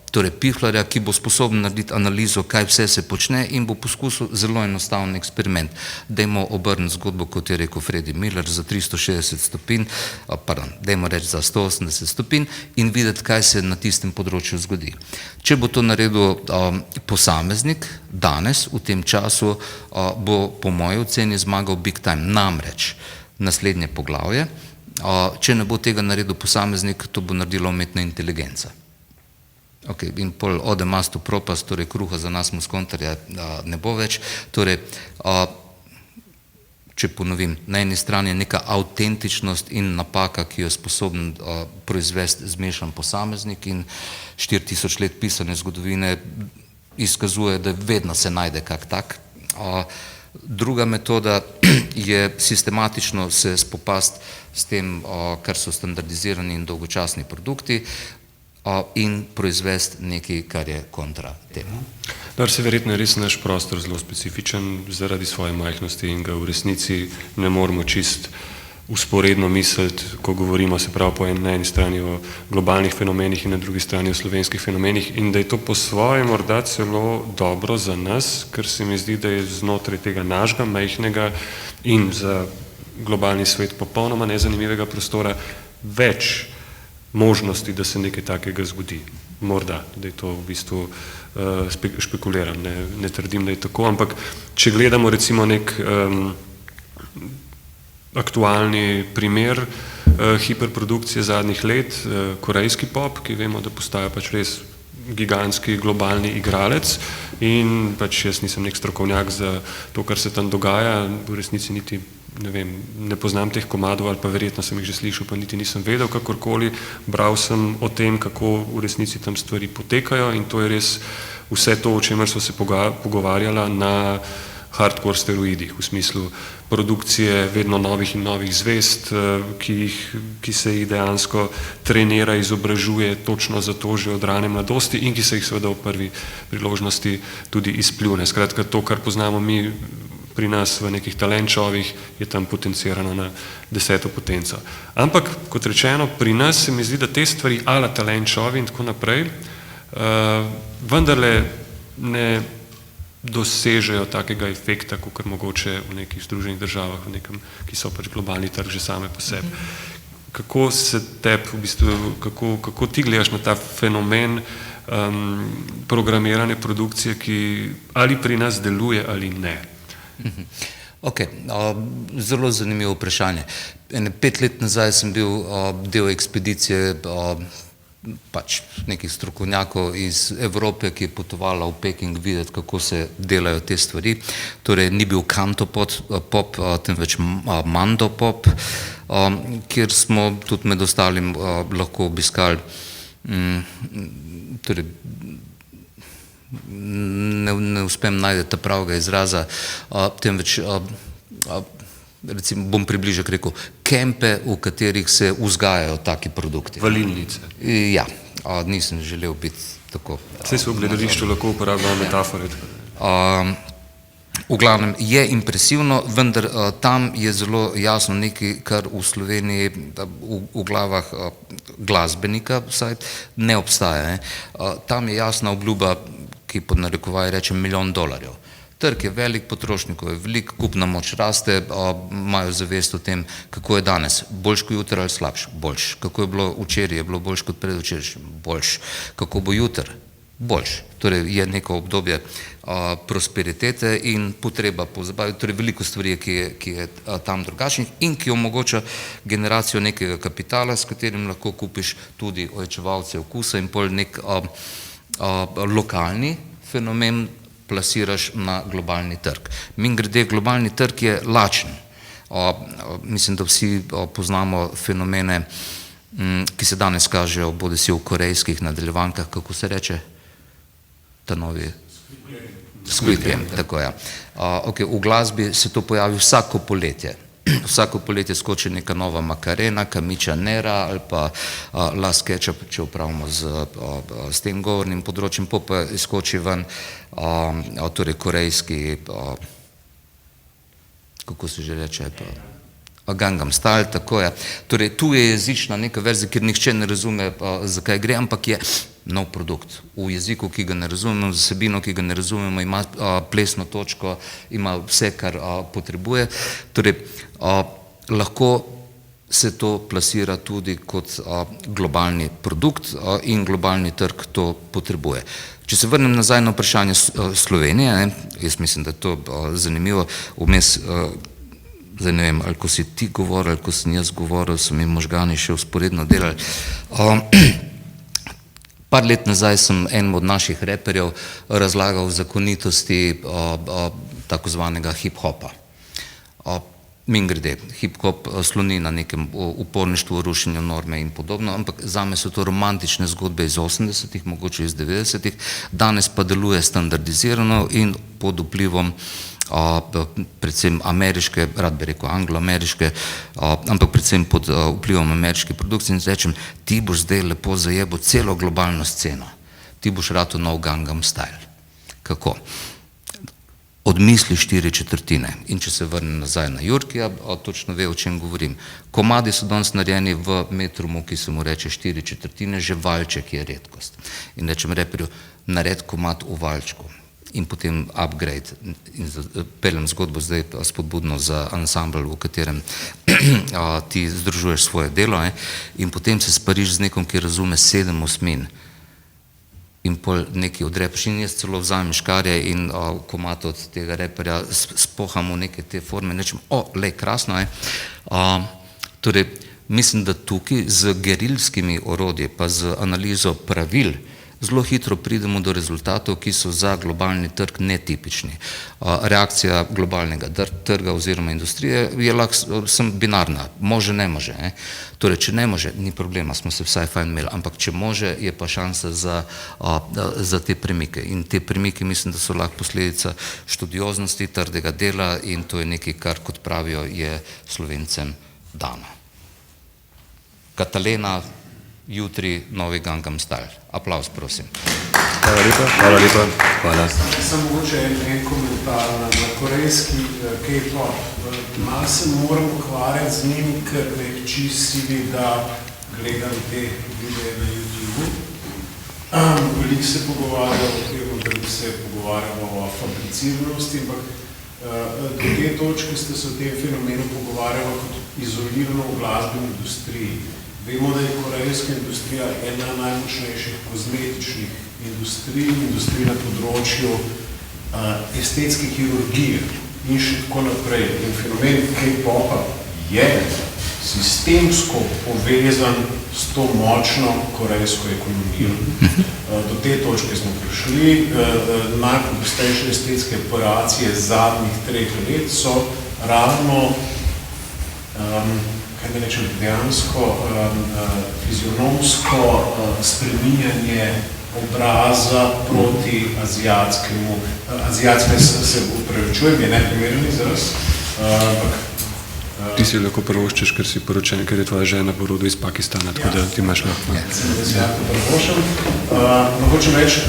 torej piflarja, ki bo sposoben narediti analizo, kaj vse se počne in bo poskusil zelo enostaven eksperiment. Dajmo obrniti zgodbo, kot je rekel Freddie Miller, za 360 stopinj, dajmo reči za 180 stopinj in videti, kaj se na tistem področju zgodi. Če bo to naredil posameznik danes, v tem času, bo po moji oceni zmagal big time. Namreč naslednje poglavje, če ne bo tega naredil posameznik, to bo naredila umetna inteligenca. In pol ode mast v propast, torej kruha za nas muskontarja ne bo več. Torej, če ponovim, na eni strani je neka avtentičnost in napaka, ki jo je sposoben proizvesti zmešan posameznik in 4000 let pisane zgodovine izkazuje, da vedno se najde kak tak. Druga metoda je sistematično se spopasti s tem, kar so standardizirani in dolgočasni produkti, in proizvesti nekaj, kar je kontra temu. Se verjetno je res naš prostor zelo specifičen zaradi svoje majhnosti in ga v resnici ne moremo čist usporedno misliti, ko govorimo se pravi na eni strani o globalnih fenomenih in na drugi strani o slovenskih fenomenih in da je to po svoje morda celo dobro za nas, ker se mi zdi, da je znotraj tega našega majhnega in za globalni svet popolnoma nezanimivega prostora več možnosti, da se nekaj takega zgodi. Morda, da je to v bistvu špekuliram, ne trdim, da je tako, ampak če gledamo recimo nek aktualni primer hiperprodukcije zadnjih let, korejski pop, ki vemo, da postaja pač res gigantski globalni igralec in pač jaz nisem nek strokovnjak za to, kar se tam dogaja, v resnici niti ne poznam teh komadov ali pa verjetno sem jih že slišal, pa niti nisem vedel kakorkoli, bral sem o tem, kako v resnici tam stvari potekajo in to je res vse to, o čemer so se pogovarjala na hardcore steroidih, v smislu produkcije vedno novih in novih zvest, ki se jih dejansko trenira, izobražuje točno za to že od rane mladosti in ki se jih seveda v prvi priložnosti tudi izpljune. Skratka, to, kar poznamo mi pri nas v nekih talent showih, je tam potencirano na 10. potenco. Ampak, kot rečeno, pri nas se mi zdi, da te stvari ala talent showi in tako naprej vendarle ne dosežejo takega efekta, kot mogoče v nekih Združenih državah, ki so pač globalni trg že same po sebi. Kako se v bistvu, kako ti gledaš na ta fenomen programirane produkcije, ki ali pri nas deluje ali ne? Zelo zanimivo vprašanje. 5 let nazaj sem bil del ekspedicije pač nekih strokovnjakov iz Evrope, ki je potovala v Peking videti, kako se delajo te stvari. Torej, ni bil Cantopop, temveč Mandopop, kjer smo tudi med ostalim lahko obiskali, torej, ne uspem najti pravega izraza, temveč, recimo, bom približek rekel, kempe, v katerih se vzgajajo taki produkti. Valilnice. Ja, nisem želel biti tako. Saj se v gledališču lahko uporabljajo metafore. V glavnem je impresivno, vendar tam je zelo jasno nekaj, kar v Sloveniji v glavah glasbenika vsaj ne obstaja. Tam je jasna obljuba, ki pod narekovaj reče $1 milijon. Trg je velik, potrošnikov je velik, kupna moč raste, imajo zavest o tem, kako je danes, boljš kot jutri ali slabš, boljš. Kako je bilo včeraj, je bilo boljš kot predvčerajšnjim, boljš. Kako bo jutri, boljš. Torej je neko obdobje prosperitete in potreba po zabavi, torej veliko stvari, ki je tam drugačnih in ki omogoča generacijo nekega kapitala, s katerim lahko kupiš tudi ojačevalce okusa in pol nek lokalni fenomen plasiraš na globalni trg. Mimogrede, globalni trg je lačen. Mislim, da vsi poznamo fenomene, ki se danes kažejo bodisi v korejskih nadaljevankah, kako se reče, ta novi Squid Game, tako je. V glasbi se to pojavi vsako poletje. Vsako poletje skoči neka nova Macarena, Kamiča Nera ali pa Last Ketchup, če upravimo s tem govornim področjem, pa skoči ven torej korejski, kako se že reče, Gangnam Style, tako je. Torej tu je jezična neka verzija, ker nihče ne razume, zakaj gre, ampak je nov produkt. V jeziku, ki ga ne razumemo, z vsebino, ki ga ne razumemo, ima plesno točko, ima vse, kar potrebuje. Torej, lahko se to plasira tudi kot globalni produkt in globalni trg to potrebuje. Če se vrnem nazaj na vprašanje Slovenije, jaz mislim, da je to zanimivo, vmes, zdaj ne vem, ali ko si ti govoril, ali ko sem jaz govoril, so mi možgani še vzporedno delali. Par let nazaj sem enemu od naših reperjev razlagal zakonitosti tako zvanega hip-hopa. Mimogrede, hip-hop sloni na nekem uporništvu, rušenju norme in podobno, ampak zame so to romantične zgodbe iz 80-ih, mogoče iz 90-ih, danes pa deluje standardizirano in pod vplivom predvsem ameriške, rad bi rekel anglo-ameriške, ampak predvsem pod vplivom ameriške produkcije in rečem, ti boš zdaj lepo zajebil celo globalno sceno, ti boš ratal nov Gangnam Style. Kako? Odmisli 4/4 in če se vrnem nazaj na Jurkija, točno ve, o čem govorim. Komadi so danes narejeni v metrumu, ki se mu reče 4/4, že valček je redkost. In rečem reperju, nared komad v valčku. In potem upgrade. In peljem zgodbo zdaj spodbudno za ansambl, v katerem ti združuješ svoje delo in potem se spariš z nekom, ki razume 7 osmin in pol nekaj odrepaš in jaz celo vzamem škarje in komad od tega reperja spoham v neke te forme in rečem, lej, krasno je. Torej, mislim, da tukaj z gerilskimi orodji pa z analizo pravil zelo hitro pridemo do rezultatov, ki so za globalni trg netipični. Reakcija globalnega trga oziroma industrije je lahko sem binarna, može, ne može. Torej, če ne može, ni problema, smo se vsaj fajn imeli, ampak če može, je pa šansa za te premike. In te premike mislim, da so lahko posledica študioznosti, trdega dela in to je nekaj, kar, kot pravijo, je Slovencem dano. Katalena, jutri novi Gangnam Style. Aplavz, prosim. Hvala lepa. Hvala lepa. Hvala. Samo mogoče en komentar na korejski K-pop. Malo se moram ukvarjati z njim, ker me čist sili, da gledam te videe na YouTube. Veliko se pogovarjamo o tem, veliko se pogovarjamo o fabriciranosti, ampak do te točke ste se o tem fenomenu pogovarjali kot izolirano v glasbeni industriji. Vemo, da je korejska industrija ena najmočnejših kozmetičnih industrij na področju estetske kirurgije in še tako naprej. In fenomen K-popa je sistemsko povezan s to močno korejsko ekonomijo. Do te točke smo prišli. Najpogostejše estetske operacije zadnjih 3 let so ravno kaj ne rečem, dejansko fizionomsko spreminjanje obraza proti azijatskemu, azijatske se upravičujem, je neprimeren izraz, ampak ti si lahko prvoščeš, ker si poročen, ker je tvoja žena po rodu iz Pakistana, tako da ti imaš lahko. Mogoče reči,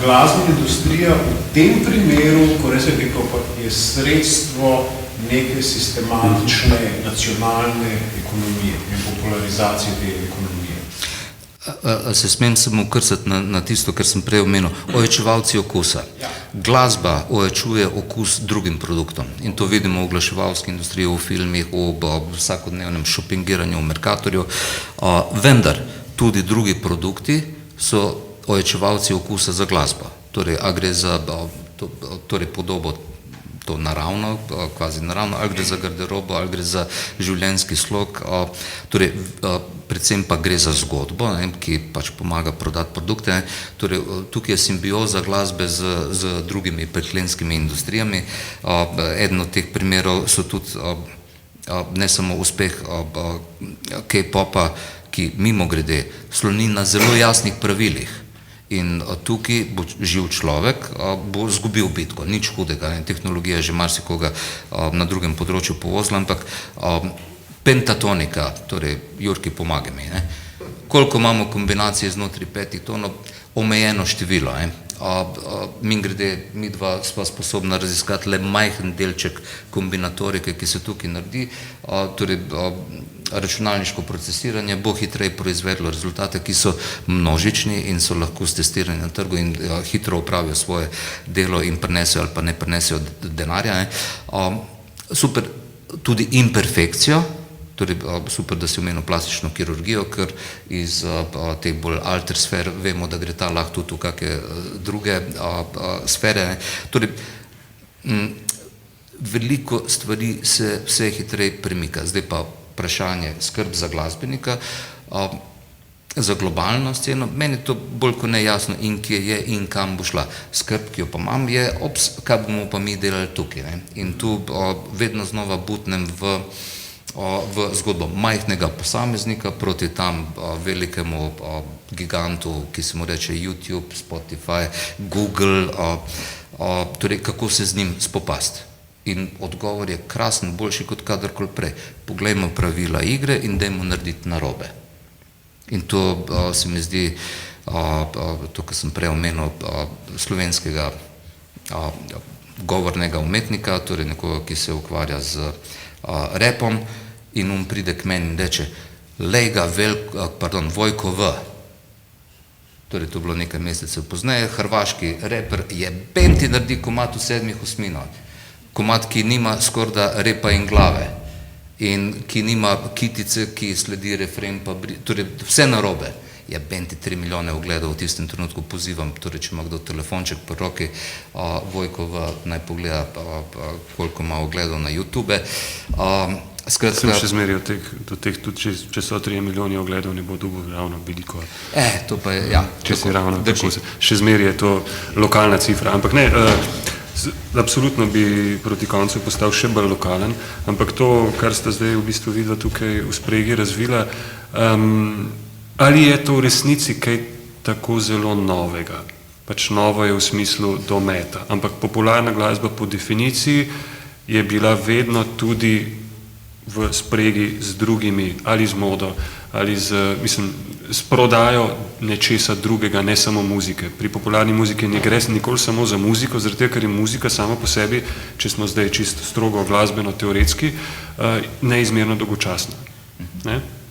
glasbena industrija v tem primeru, ko res je sredstvo neke sistematične nacionalne ekonomije in popularizacije te ekonomije. Se smem samo ukrsati na tisto, kar sem prej omenil. Ojačevalci okusa. Glasba ojačuje okus drugim produktom in to vidimo v oglaševalski industriji, v filmih, v vsakodnevnem šopingiranju, v Mercatorju, vendar tudi drugi produkti so ojačevalci okusa za glasbo. Torej, a gre za podobo to naravno, kvazi naravno, ali gre za garderobo, ali gre za življenjski slog, torej predvsem pa gre za zgodbo, ki pač pomaga prodati produkte. Torej, tukaj je simbioza glasbe z drugimi preklenskimi industrijami. Eden od teh primerov so tudi ne samo uspeh K-popa, ki mimogrede sloni na zelo jasnih pravilih. In tukaj bo živ človek, bo zgubil bitko, nič hudega. Tehnologija je že marsikoga na drugem področju povozila, ampak pentatonika, torej Jurki, pomagaj mi, koliko imamo kombinacij znotraj 5 tonov, omejeno število. Mimogrede, midva sva sposobna raziskati le majhen delček kombinatorike, ki se tukaj naredi, torej računalniško procesiranje bo hitreje proizvedlo rezultate, ki so množični in so lahko stestirani na trgu in hitro opravijo svoje delo in prinesejo ali pa ne prinesejo denarja. Super tudi imperfekcijo, torej super, da si omenil plastično kirurgijo, ker iz teh bolj alter sfer vemo, da gre ta lahko tudi v kakšne druge sfere. Torej, veliko stvari se vse hitreje premika. Zdaj pa vprašanje, skrb za glasbenika, za globalno sceno, meni je to bolj kot ne jasno in kje je in kam bo šla. Skrb, ki jo pa imam, je, kaj bomo pa mi delali tukaj. In tu vedno znova butnem v zgodbo majhnega posameznika proti tam velikemu gigantu, ki se mu reče YouTube, Spotify, Google, torej kako se z njim spopasti. In odgovor je krasen, boljši kot kadarkoli prej. Poglejmo pravila igre in dajmo narediti narobe. In to se mi zdi, to, kar sem prej omenil, slovenskega govornega umetnika, torej nekoga, ki se ukvarja z repom, in pride k meni in reče, lej ga Vojko V. Torej, to je bilo nekaj mesecev pozneje, hrvaški reper je benti naredi komad v 7 osminah. Komad, ki nima skorda repa in glave in ki nima kitice, ki sledi refren, torej vse narobe. Je benti 3 milijone ogledov v tistem trenutku, pozivam, torej če ima kdo telefonček po roki, Vojkova naj pogleda, koliko ima ogledov na YouTube. Sem še zmeri do teh, tudi če so 3 milijoni ogledov, ne bo dobil ravno veliko. To pa je, ja. Če si ravno tako, še zmeri je to lokalna cifra, ampak ne, absolutno bi proti koncu postal še bolj lokalen, ampak to, kar sta zdaj v bistvu videla tukaj v spregi razvila, ali je to v resnici kaj tako zelo novega? Pač novo je v smislu dometa, ampak popularna glasba po definiciji je bila vedno tudi v spregi z drugimi, ali z modo, ali s prodajo nečesa drugega, ne samo muzike. Pri popularni muziki ne gre nikoli samo za muziko, zaradi tega, ker je muzika sama po sebi, če smo zdaj čisto strogo glasbeno teoretski, neizmerno dolgočasna.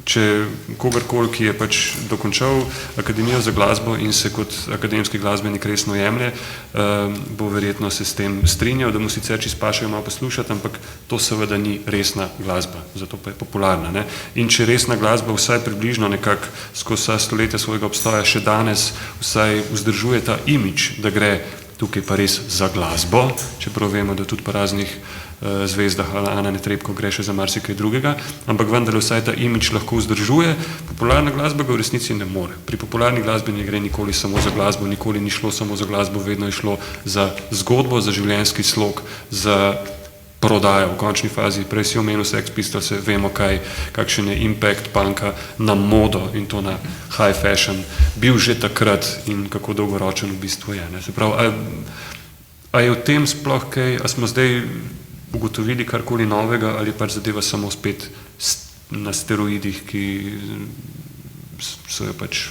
Če kogarkoli, ki je pač dokončal Akademijo za glasbo in se kot akademski glasbenik resno jemlje, bo verjetno se s tem strinjal, da mu sicer čisto pašejo malo poslušati, ampak to seveda ni resna glasba, zato pa je popularna. In če resna glasba vsaj približno nekako skozi vsa stoletja svojega obstoja še danes vsaj vzdržuje ta imidž, da gre tukaj pa res za glasbo, čeprav vemo, da tudi po raznih zvezdah Ana Netrebko gre še za marsikaj drugega, ampak vendar vsaj ta imidž lahko vzdržuje, popularna glasba ga v resnici ne more. Pri popularni glasbi ne gre nikoli samo za glasbo, nikoli ni šlo samo za glasbo, vedno je šlo za zgodbo, za življenjski slog, za prodajo v končni fazi. Prej si omenil Sex Pistols, vemo kakšen je impact punka na modo in to na high fashion bil že takrat in kako dolgoročen v bistvu je. Se pravi, a je v tem sploh kaj, a smo zdaj ugotovili karkoli novega ali pač zadeva samo spet na steroidih, ki so jo pač.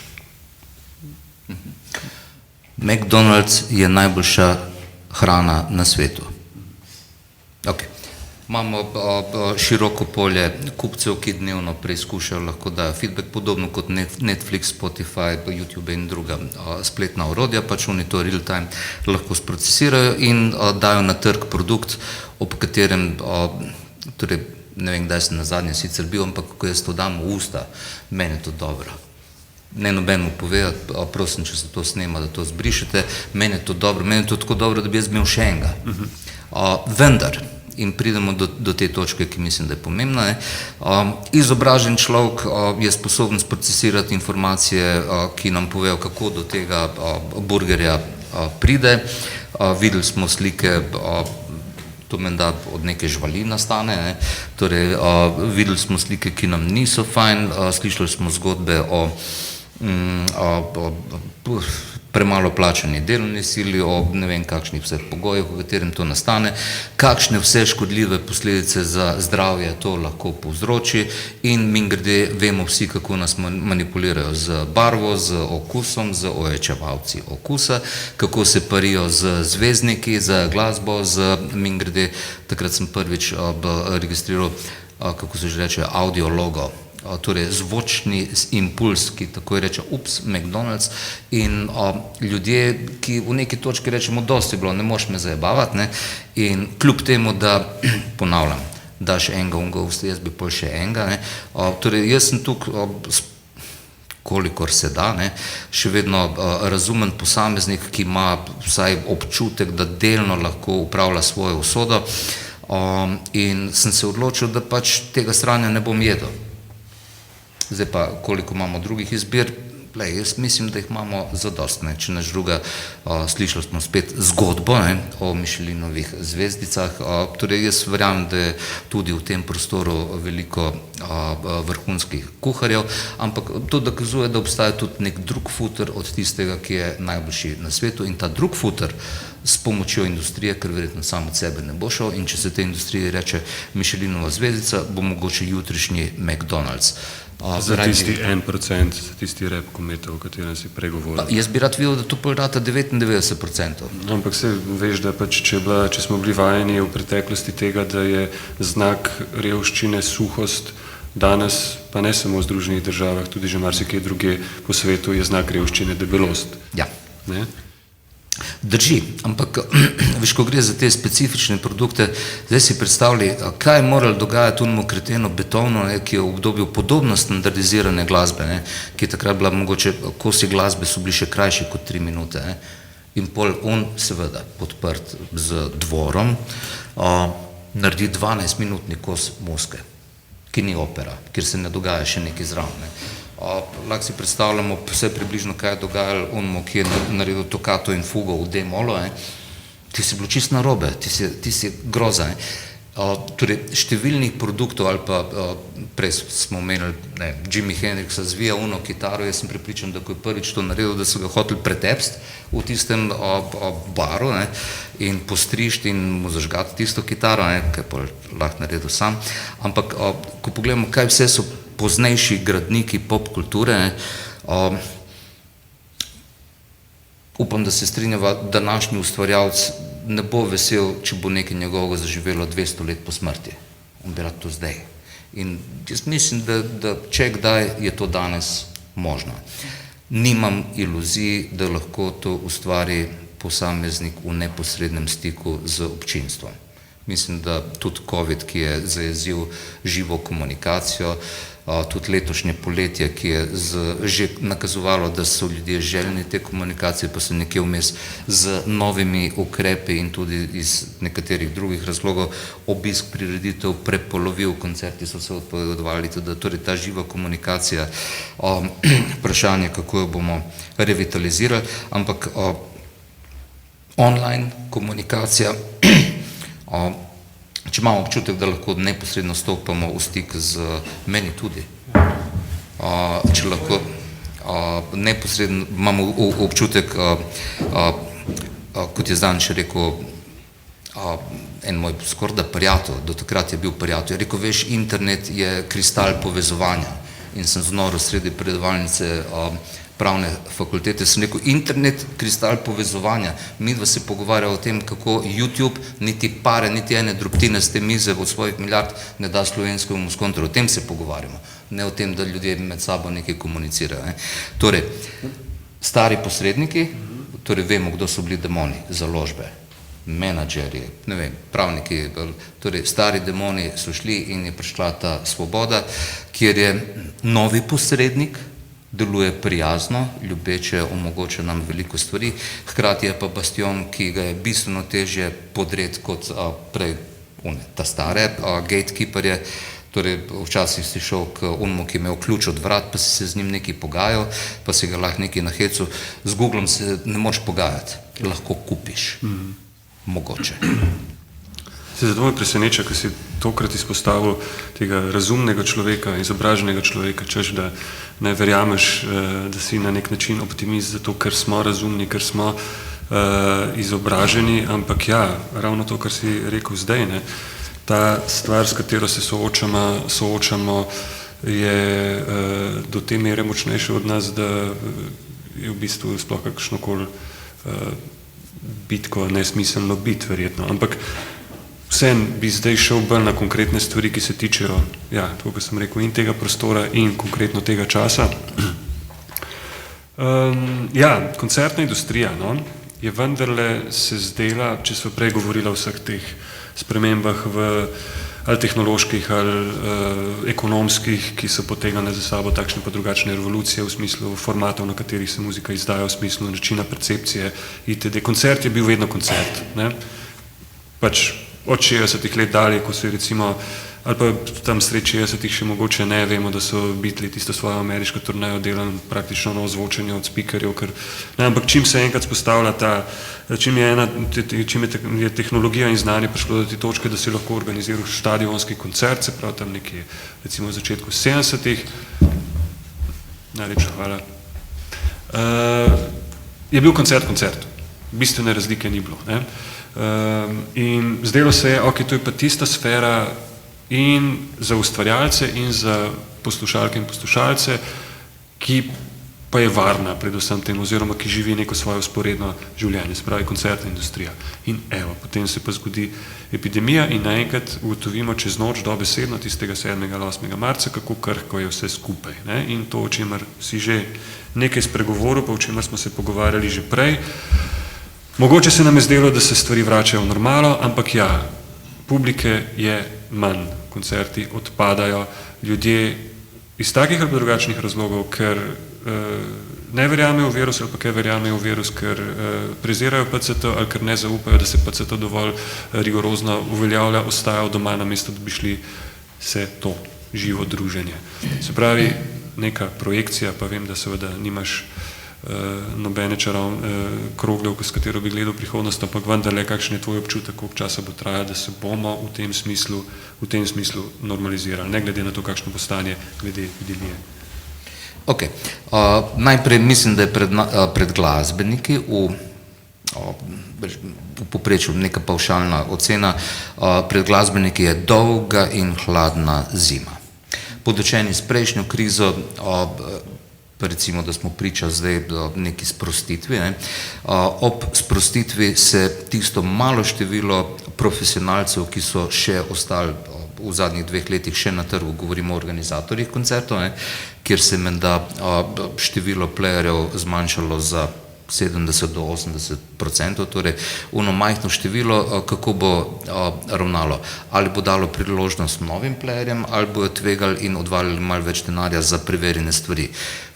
McDonald's je najboljša hrana na svetu. Okay. Imamo široko polje kupcev, ki dnevno preizkušajo, lahko dajo feedback, podobno kot Netflix, Spotify, YouTube in druga spletna orodja, pač oni to real time lahko sprocesirajo in dajo na trg produkt, ob katerem, torej ne vem, kdaj sem nazadnje sicer bil, ampak ko jaz to dam v usta, meni je to dobro. Ne noben mu pove, prosim, če se to snema, da to zbrišete, meni je to dobro, meni je to tako dobro, da bi jaz imel še enega. Vendar, in pridemo do te točke, ki mislim, da je pomembna, izobražen človek je sposoben sprocesirati informacije, ki nam povejo, kako do tega burgerja pride. Videli smo slike, to menda od neke živali nastane, torej videli smo slike, ki nam niso fajn, slišali smo zgodbe o premalo plačani delovni sili, o ne vem kakšnih vseh pogojih, v katerem to nastane, kakšne vse škodljive posledice za zdravje to lahko povzroči in mimogrede vemo vsi, kako nas manipulirajo z barvo, z okusom, z ojačevalci okusa, kako se parijo z zvezdniki, z glasbo, z mimogrede, takrat sem prvič registriral, kako se že reče, audio logo, torej zvočni impuls, ki tako reče, ups, McDonald's in ljudje, ki v neki točki rečemo, dosti je bilo, ne moš me zajebavati, ne, in kljub temu, da, ponavljam, daš enega unga usta, jaz bi pol še enega, ne, torej jaz sem tukaj, kolikor se da, ne, še vedno razumen posameznik, ki ima vsaj občutek, da delno lahko upravlja svojo usodo, in sem se odločil, da pač tega sranja ne bom jedel. Zdaj pa, koliko imamo drugih izbir, jaz mislim, da jih imamo zadostne. Če naš druga, slišali smo spet zgodbo o Michelinovih zvezdicah, torej jaz verjamem, da je tudi v tem prostoru veliko vrhunskih kuharjev, ampak to dokazuje, da obstaja tudi nek drug futer od tistega, ki je najboljši na svetu in ta drug futer s pomočjo industrije, ker verjetno sam od sebe ne bo šel in če se te industrije reče Michelinova zvezdica, bo mogoče jutrišnji McDonald's. Za tisti 1%, za tisti rep kometa, o katerem si pregovoril. Jaz bi rad videl, da to povrata 99%. Ampak se veš, da pač, če smo bili vajeni v preteklosti tega, da je znak revščine suhost, danes pa ne samo v Združenih državah, tudi že marsikje druge po svetu je znak revščine debelost. Ja. Ne? Drži, ampak veš, ko gre za te specifične produkte, zdaj si predstavljaj, kaj je moralo dogajati unemu kretenu Beethovnu, ki je v obdobju podobno standardizirane glasbe, ki je takrat bila mogoče, kosi glasbe so bili še krajši kot 3 minute, in pol on seveda podprt z Dvorom naredi 12-minutni kos Moskve, ki ni opera, kjer se ne dogaja še nekaj zraven. Lahko si predstavljamo vse približno, kaj je dogajalo onemu, ki je naredil tokato in fugo v D-molu, ti si bilo čist narobe, ti si groza. Torej, številnih produktov ali pa prej smo omenili, Jimi Hendrixa zvija uno kitaro, jaz sem prepričan, da ko je prvič to naredil, da so ga hoteli pretepsti v tistem baru in postrišti in mu zažgati tisto kitaro, kaj pa lahko naredil sam, ampak ko pogledamo, kaj vse so poznejši gradniki pop kulture, upam, da se strinjava, današnji ustvarjalec ne bo vesel, če bo nekaj njegovega zaživelo 200 let po smrti. On bi rad to zdaj. In jaz mislim, da če kdaj je to danes možno. Nimam iluzij, da lahko to ustvari posameznik v neposrednem stiku z občinstvom. Mislim, da tudi COVID, ki je zajezil živo komunikacijo, tudi letošnje poletje, ki je že nakazovalo, da so ljudje željni te komunikacije, pa so nekje vmes z novimi ukrepi in tudi iz nekaterih drugih razlogov obisk prireditev prepolovil, koncerti so se odpovedovali, tudi torej ta živa komunikacija, vprašanje, kako jo bomo revitalizirali, ampak online komunikacija, če imamo občutek, da lahko neposredno stopamo v stik z meni tudi, če lahko neposredno imamo občutek, kot je Zdanč rekel, en moj skorda prijatelj, do takrat je bil prijatelj, je rekel, veš, internet je kristal povezovanja. In sem znoro sredi predavalnice pravne fakultete, sem rekel, internet, kristal povezovanja. Midva se pogovarja o tem, kako YouTube niti pare, niti ene drobtine z te mize od svojih milijard ne da slovenskemu Moscontru. O tem se pogovarjamo, ne o tem, da ljudje med sabo nekaj komunicirajo. Ne. Torej, stari posredniki, torej vemo, kdo so bili demoni, založbe, menadžerji, ne vem, pravniki, torej stari demoni so šli in je prišla ta svoboda, kjer je novi posrednik, deluje prijazno, ljubeče, omogoča nam veliko stvari, hkrati je pa bastion, ki ga je bistveno težje podreti kot prej ta stare gatekeeperje. Torej, včasih si šel k unmu, ki je imel ključ od vrat, pa si se z njim nekaj pogajal, pa si ga lahko nekaj na hecu. Z Googlom se ne moreš pogajati, lahko kupiš. Mogoče. Zato me preseneča, ker si tokrat izpostavil tega razumnega človeka, izobraženega človeka, češ, da ne verjameš, da si na nek način optimist, zato ker smo razumni, ker smo izobraženi, ampak ja, ravno to, kar si rekel zdaj, ne, ta stvar, s katero se soočamo, je do te mere močnejša od nas, da je v bistvu sploh kakšnokoli bitko nesmiselno biti, verjetno. Ampak vsem bi zdaj šel bolj na konkretne stvari, ki se tičejo, ja, tako kot sem rekel, in tega prostora in konkretno tega časa. Ja, koncertna industrija, no, je vendarle se zdela, če so prej govorila o vseh teh spremembah ali tehnoloških ali ekonomskih, ki so potegnile za sabo takšne pa drugačne revolucije v smislu formatov, na katerih se muzika izdaja, v smislu načina percepcije itd. Koncert je bil vedno koncert, ne? Pač od 60-ih let dalje, ko so recimo, ali pa tam sred 60-ih še mogoče ne, vemo, da so Beatli tisto svojo ameriško turnejo delali praktično na ozvočenje od speakerjev, ker, ne, ampak čim se enkrat spostavlja čim je tehnologija in znanje prišlo do te točke, da si lahko organiziral štadionski koncert, se pravi tam nekje, recimo v začetku 70-ih, najlepša hvala, je bil koncert, bistvene razlike ni bilo, ne. In zdelo se je, ok, to je pa tista sfera in za ustvarjalce in za poslušalke in poslušalce, ki pa je varna predvsem tem, oziroma ki živi neko svoje usporedno življenje, se pravi koncertna industrija. In evo, potem se pa zgodi epidemija in naenkrat ugotovimo čez noč dobesedno tistega 7. ali 8. marca, kako krhko je vse skupaj. Ne? In to, o čemer si že nekaj spregovoril, pa o čemer smo se pogovarjali že prej, mogoče se nam je zdelo, da se stvari vračajo v normalo, ampak ja, publike je manj, koncerti odpadajo, ljudje iz takih ali drugačnih razlogov, ker ne verjamejo v virus ali pa ker verjamejo v virus, ker prezirajo PCT ali ker ne zaupajo, da se PCT dovolj rigorozno uveljavlja, ostajajo doma, namesto da bi šli se to živo druženje. Se pravi, neka projekcija, pa vem, da seveda nimaš nobene krogle, s katero bi gledal prihodnost, ampak vendarle, kakšen je tvoj občutek, koliko časa bo trajalo, da se bomo v tem smislu normalizirali, ne glede na to, kakšno bo stanje glede epidemije. Ok, najprej mislim, da je pred glasbeniki v povprečju neka pavšalna ocena, pred glasbeniki je dolga in hladna zima. Podočeni s prejšnjo krizo, recimo, da smo priča zdaj neki sprostitvi. Ne? Ob sprostitvi se tisto malo število profesionalcev, ki so še ostali v zadnjih 2 letih še na trgu, govorimo o organizatorjih koncertov, ne? Kjer se menda število playerjev zmanjšalo za 70 do 80%, torej ono majhno število, kako bo ravnalo. Ali bo dalo priložnost novim playerjem, ali bojo tvegali in odvalili malo več denarja za preverjene stvari.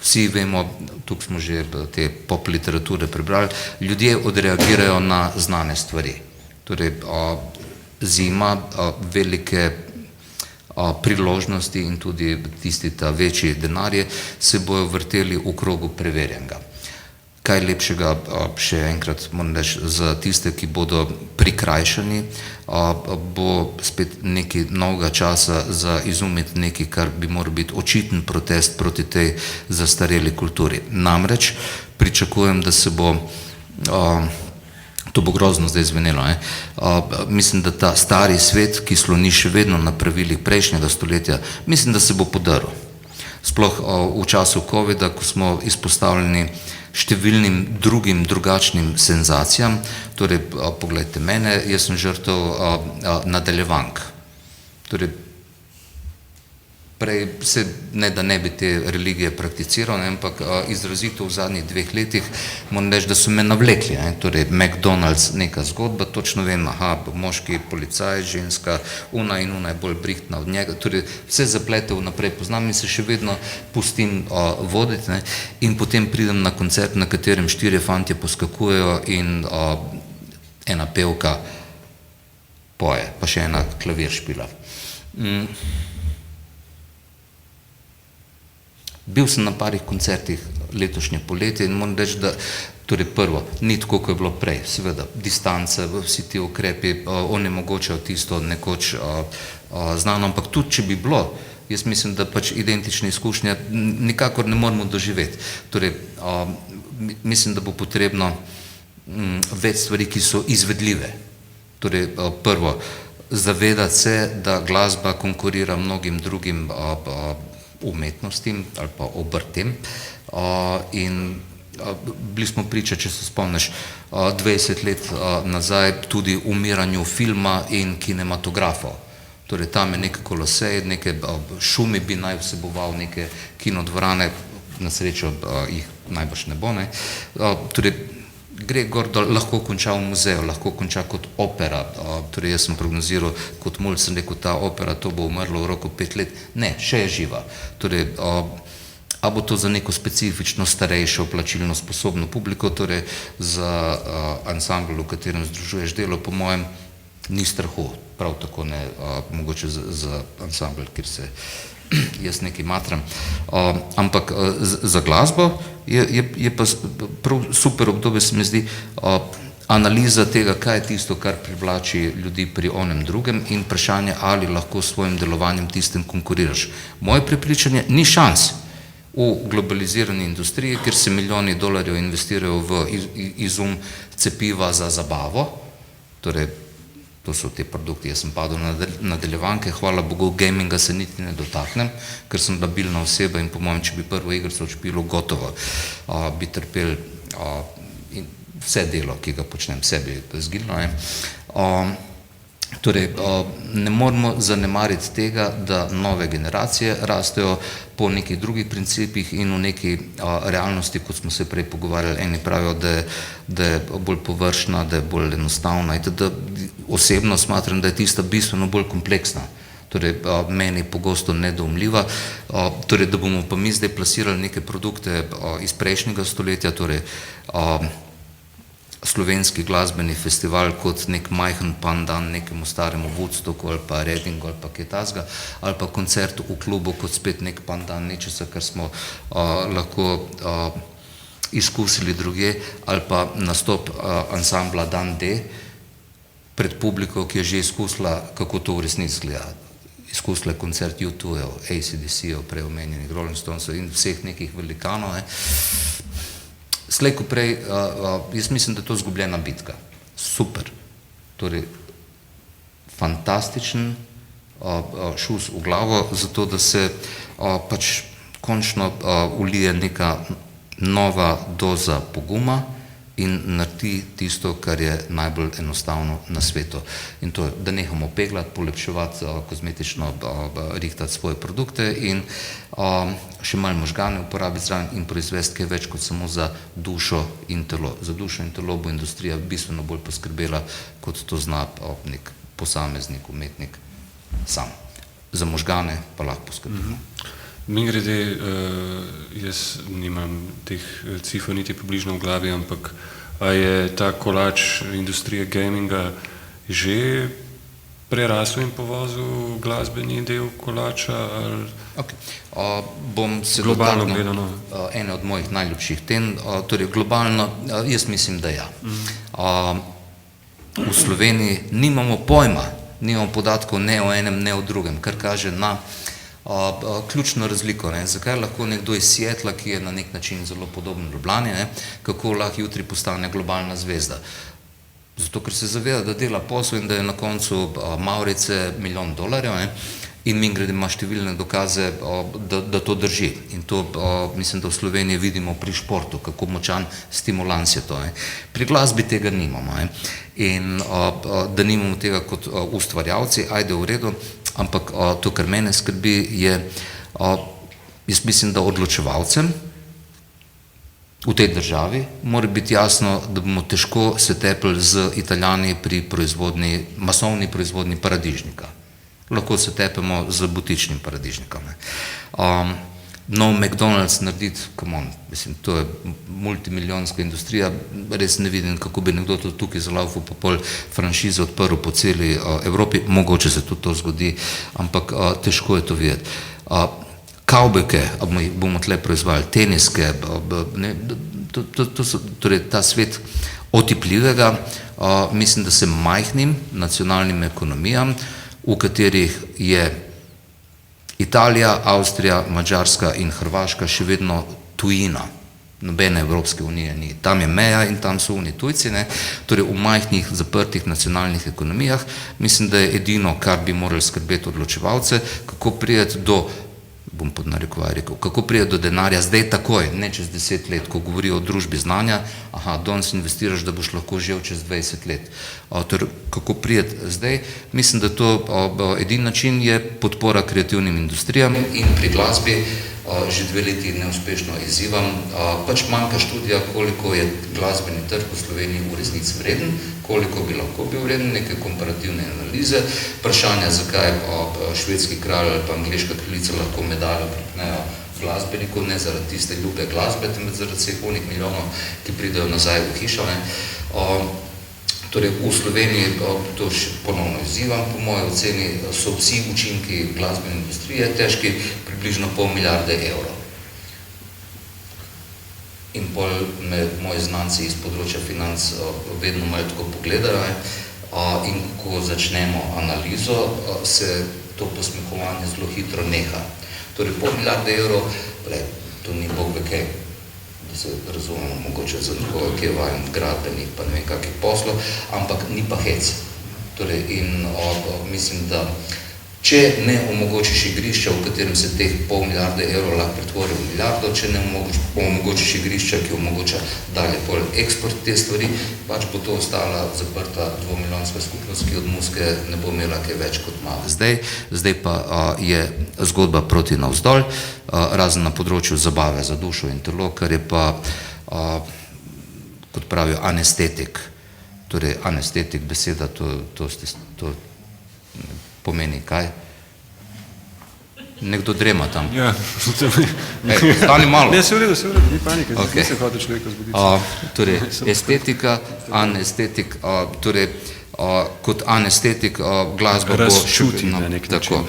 Vsi vemo, tukaj smo že te pop literature prebrali, ljudje odreagirajo na znane stvari. Torej, zima, velike priložnosti in tudi tisti ta večji denarje se bojo vrteli v krogu preverjenega. Kaj lepšega, še enkrat moram reči, za tiste, ki bodo prikrajšani, bo spet nekaj novega časa za izumiti nekaj, kar bi moral biti očiten protest proti tej zastareli kulturi. Namreč pričakujem, da se bo To bo grozno zdaj zvenelo. Mislim, da ta stari svet, ki sloni še vedno na pravilih prejšnjega stoletja, mislim, da se bo podaril. Sploh v času covida, ko smo izpostavljeni številnim drugim drugačnim senzacijam. Torej, poglejte mene, jaz sem žrtev nadaljevank. Torej, prej se ne, da ne bi te religije prakticiral, ampak izrazito v zadnjih 2 letih moram reči, da so me navlekli. Torej, McDonald's, neka zgodba, točno vem, moški policaj, ženska, una in una je bolj brihtna od njega. Torej, vse zaplete vnaprej poznam in se še vedno pustim voditi. In potem pridem na koncert, na katerem 4 fantje poskakujejo in ena pevka poje, pa še ena klavir špila. Bil sem na parih koncertih letošnje poletje in moram reči, da torej prvo, ni tako, kot je bilo prej, seveda, distance, vsi ti ukrepi onemogočajo tisto nekoč znano, ampak tudi, če bi bilo, jaz mislim, da pač identične izkušnje nikakor ne moramo doživeti. Torej, mislim, da bo potrebno več stvari, ki so izvedljive. Torej, prvo, zavedati se, da glasba konkurira mnogim drugim umetnostim ali pa obrtem in bili smo priča, če se spomniš, 20 let nazaj tudi umiranju filma in kinematografov. Torej, tam je neke kolosej, neke šumi bi naj vseboval, neke kinodvorane, na srečo jih najbrž ne bo. Torej, gre gor, da lahko konča v muzeju, lahko konča kot opera. Torej, jaz sem prognoziral kot mulj, sem rekel, ta opera, to bo umrlo v roku 5 let. Ne, še je živa. Torej, a bo to za neko specifično starejšo plačilno sposobno publiko, torej za ansambl, v katerem združuješ delo, po mojem, ni strahu. Prav tako ne, mogoče za ansambl, kjer se jaz nekaj matram. Ampak za glasbo je pa prav super obdobje, se mi zdi, analiza tega, kaj je tisto, kar privlači ljudi pri onem drugem in vprašanje, ali lahko s svojim delovanjem tistem konkuriraš. Moje prepričanje, ni šans v globalizirani industriji, kjer se milijoni dolarjev investirajo v izum cepiva za zabavo, torej to so te produkti, jaz sem padel na nadaljevanke, hvala Bogu, gaminga se niti ne dotaknem, ker sem labilna oseba in po mojem, če bi prvo igrico odšpilo, gotovo bi trpel vse delo, ki ga počnem, vse bi zginilo. Torej, ne moramo zanemariti tega, da nove generacije rastejo po nekih drugih principih in v neki realnosti, kot smo se prej pogovarjali. Eni pravijo, da je bolj površna, da je bolj enostavna. Osebno smatram, da je tista bistveno bolj kompleksna. Torej, meni pogosto nedoumljiva. Torej, da bomo pa mi zdaj plasirali neke produkte iz prejšnjega stoletja, torej slovenski glasbeni festival kot nek majhen pandan nekemu staremu Woodstocku ali pa Readingu ali pa kaj takega, ali pa koncert v klubu kot spet nek pandan nečesa, kar smo lahko izkusili drugje, ali pa nastop ansambla Dan D pred publiko, ki je že izkusila, kako to v resnici gleda. Izkusila je koncert U2-jev, AC/DC-jev, prej omenjenih Rolling Stonesov in vseh nekih velikanov. Slej ko prej, jaz mislim, da je to izgubljena bitka. Super. Torej, fantastičen šus v glavo, zato da se pač končno ulije neka nova doza poguma in naredi tisto, kar je najbolj enostavno na svetu. In to je, da nehamo peglati, polepševati, kozmetično rihtati svoje produkte in še malo možgane uporabiti zraven in proizvesti kaj več kot samo za dušo in telo. Za dušo in telo bo industrija bistveno bolj poskrbela, kot to zna nek posameznik, umetnik sam. Za možgane pa lahko poskrbimo. Mimogrede, jaz nimam teh cifr niti približno v glavi, ampak a je ta kolač industrije gaminga že prerasel in povozil glasbeni del kolača? Okay. Bom se globalno dotaknil gledano ene od mojih najljubših tem. Torej, globalno, jaz mislim, da ja. V Sloveniji nimamo pojma, nimamo podatkov ne o enem, ne o drugem, kar kaže na ključno razliko. Zakaj lahko nekdo iz Seattla, ki je na nek način zelo podoben Ljubljani, kako lahko jutri postane globalna zvezda. Zato, ker se zaveda, da dela posel in da je na koncu Mavrice $1 milijon, ne? In mimogrede ima številne dokaze, da to drži. In to mislim, da v Sloveniji vidimo pri športu, kako močan stimulans je to. Ne? Pri glasbi tega nimamo. Ne? In da nimamo tega kot ustvarjalci, ajde v redu, ampak to, kar mene skrbi, je, jaz mislim, da odločevalcem v tej državi mora biti jasno, da bomo težko se tepli z Italijani pri masovni proizvodnji paradižnika. Lahko se tepemo z butičnim paradižnikom. Nov McDonald's narediti, mislim, to je multimilijonska industrija, res ne vidim, kako bi nekdo to tukaj zalaufal, pa pol franšize odprl po celi Evropi, mogoče se tudi to zgodi, ampak težko je to videti. Kavbojke bomo tle proizvajali, teniske, to so, torej ta svet otipljivega, mislim, da se majhnim nacionalnim ekonomijam, v katerih je Italija, Avstrija, Madžarska in Hrvaška še vedno tujina. Nobene Evropske unije ni. Tam je meja in tam so oni tujci, ne? Torej v majhnih, zaprtih nacionalnih ekonomijah, mislim, da je edino, kar bi morali skrbeti odločevalce, kako prijeti do, bom pod narekovaj rekel, kako prijeti do denarja zdaj takoj, ne čez 10 let, ko govorijo o družbi znanja, danes investiraš, da boš lahko živel čez 20 let. Torej, kako prijeti zdaj, mislim, da to edini način je podpora kreativnim industrijam in pri glasbi že 2 leti neuspešno izzivam. Pač manjka študija, koliko je glasbeni trg v Sloveniji v resnici vreden, koliko bi lahko bil vreden, neke komparativne analize, vprašanja, zakaj švedski kralj ali pa angleška kraljica lahko medaljo pripnejo glasbeniku, ne zaradi tiste ljube glasbe, temveč zaradi vseh onih milijonov, ki pridejo nazaj v hišo. Torej, v Sloveniji to še ponovno izzivam, po moji oceni so vsi učinki glasbene industrije težki približno €0,5 milijarde. In pol me moji znanci iz področja financ vedno malo tako pogledajo in ko začnemo analizo, se to posmehovanje zelo hitro neha. Torej, €0,5 milijarde, to ni bog ve kaj, da se razumemo, mogoče za nekoga, ki je vajen gradbenih, pa ne vem kakih poslov, ampak ni pa hec. Torej, in mislim, da če ne omogočiš igrišča, v katerem se teh €0,5 milijarde lahko pretvori v milijardo, če ne omogočiš igrišča, ki omogoča dalje pol eksport te stvari, pač bo to ostala zaprta 2-milijonska skupnost, ki od muzike ne bo imela kaj več kot malo. Zdaj pa je zgodba proti navzdol, razen na področju zabave za dušo in telo, kar je pa, kot pravijo, anestetik. Torej, anestetik beseda, to pomeni kaj? Nekdo drema tam. Ja. Stani malo. Ne, se v redu, ni panike, zdaj se hoče človeka zbuditi. Torej, estetika, anestetik, torej, kot anestetik glasba bo razčuti na nek način.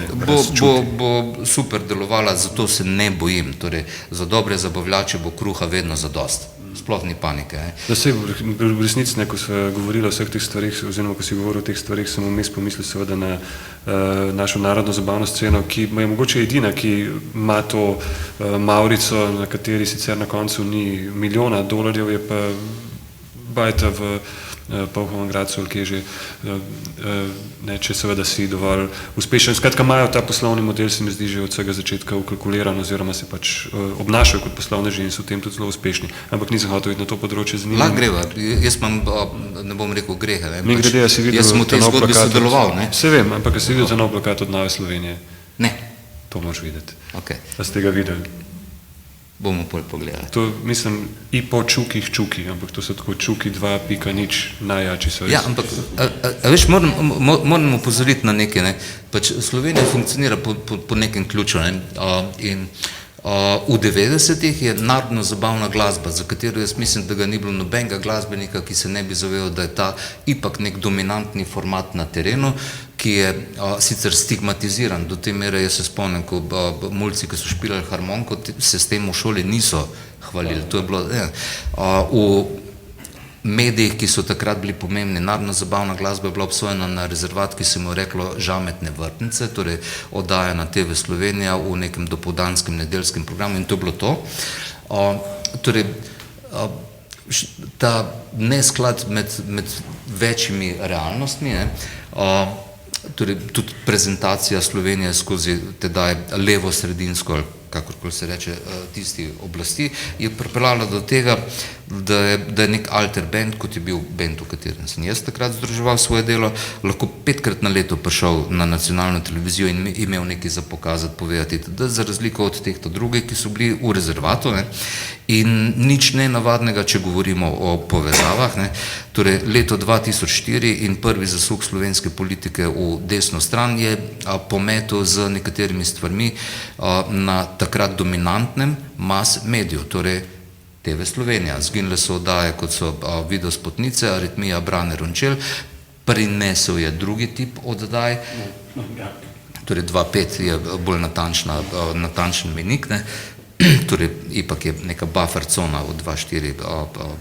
Bo super delovala, zato se ne bojim. Torej, za dobre zabavljače bo kruha vedno zadost. Sploh ni panike. Da se v resnici, ko se govorilo o vseh teh stvarih, oziroma ko si govoril o teh stvarih, sem vmes pomislil seveda na našo narodno zabavno sceno, ki je mogoče edina, ki ima to Mavrico, na kateri sicer na koncu ni $1 milijon, je pa bajta v Polhovem Gradcu, ali kje že, če seveda si dovolj uspešen. Skratka, imajo ta poslovni model, se mi zdi, že od vsega začetka ukalkuliran, oziroma se pač obnašajo kot poslovneži in so v tem tudi zelo uspešni. Ampak nisem hotel iti na to področje z njim. Lahko greva, jaz imam, ne bom rekel grehe, Mimogrede, si videl jaz sem v tej zgodbi sodeloval, ne? Se vem, ampak si videl ta nov plakat od Nove Slovenije? Ne. To moraš videti. Ok. A ste ga videli? Bomo pol pogledali. To mislim i po čukih čuki, ampak to so tako čuki 2.0 najjači so. Ja, ampak, veš, moram upozoriti na nekaj, ne. Pač Slovenija funkcionira po nekem ključu, ne. In v 90-ih je narodno zabavna glasba, za katero jaz mislim, da ga ni bilo nobenega glasbenika, ki se ne bi zavedal, da je ta ipak nek dominantni format na terenu, ki je sicer stigmatiziran do te mere. Jaz se spomnim, ko mulci, ki so špilali harmoniko, se s tem v šoli niso hvalili. To je bilo, v medijih, ki so takrat bili pomembni, narodna zabavna glasba je bila obsojena na rezervat, ki se mu je reklo Žametne vrtnice, torej oddaja na TV Slovenija v nekem dopoldanskem nedeljskem programu, in to je bilo to. Torej, ta nesklad med večjimi realnostmi, ne, torej tudi prezentacija Slovenije skozi tedaj levo-sredinsko, ali kakorkoli se reče, tisti oblasti, je pripeljala do tega, da je nek alter band, kot je bil band, v katerem sem jaz takrat združeval svoje delo, lahko 5-krat na leto prišel na nacionalno televizijo in imel nekaj za pokazati, povedati, da za razliko od teh drugih, ki so bili v rezervatu, ne, in nič nenavadnega, če govorimo o povezavah, ne, torej leto 2004 in prvi zasuk slovenske politike v desno stran je pometel z nekaterimi stvarmi na takrat dominantnem mass mediju, torej TV Slovenija. Zginile so oddaje, kot so Videospotnice, Aritmija, Brane, Rončel, prinesel je drugi tip oddaj, torej 2.5 je bolj natančen menik, ne, torej ipak je neka buffer cona od 2.4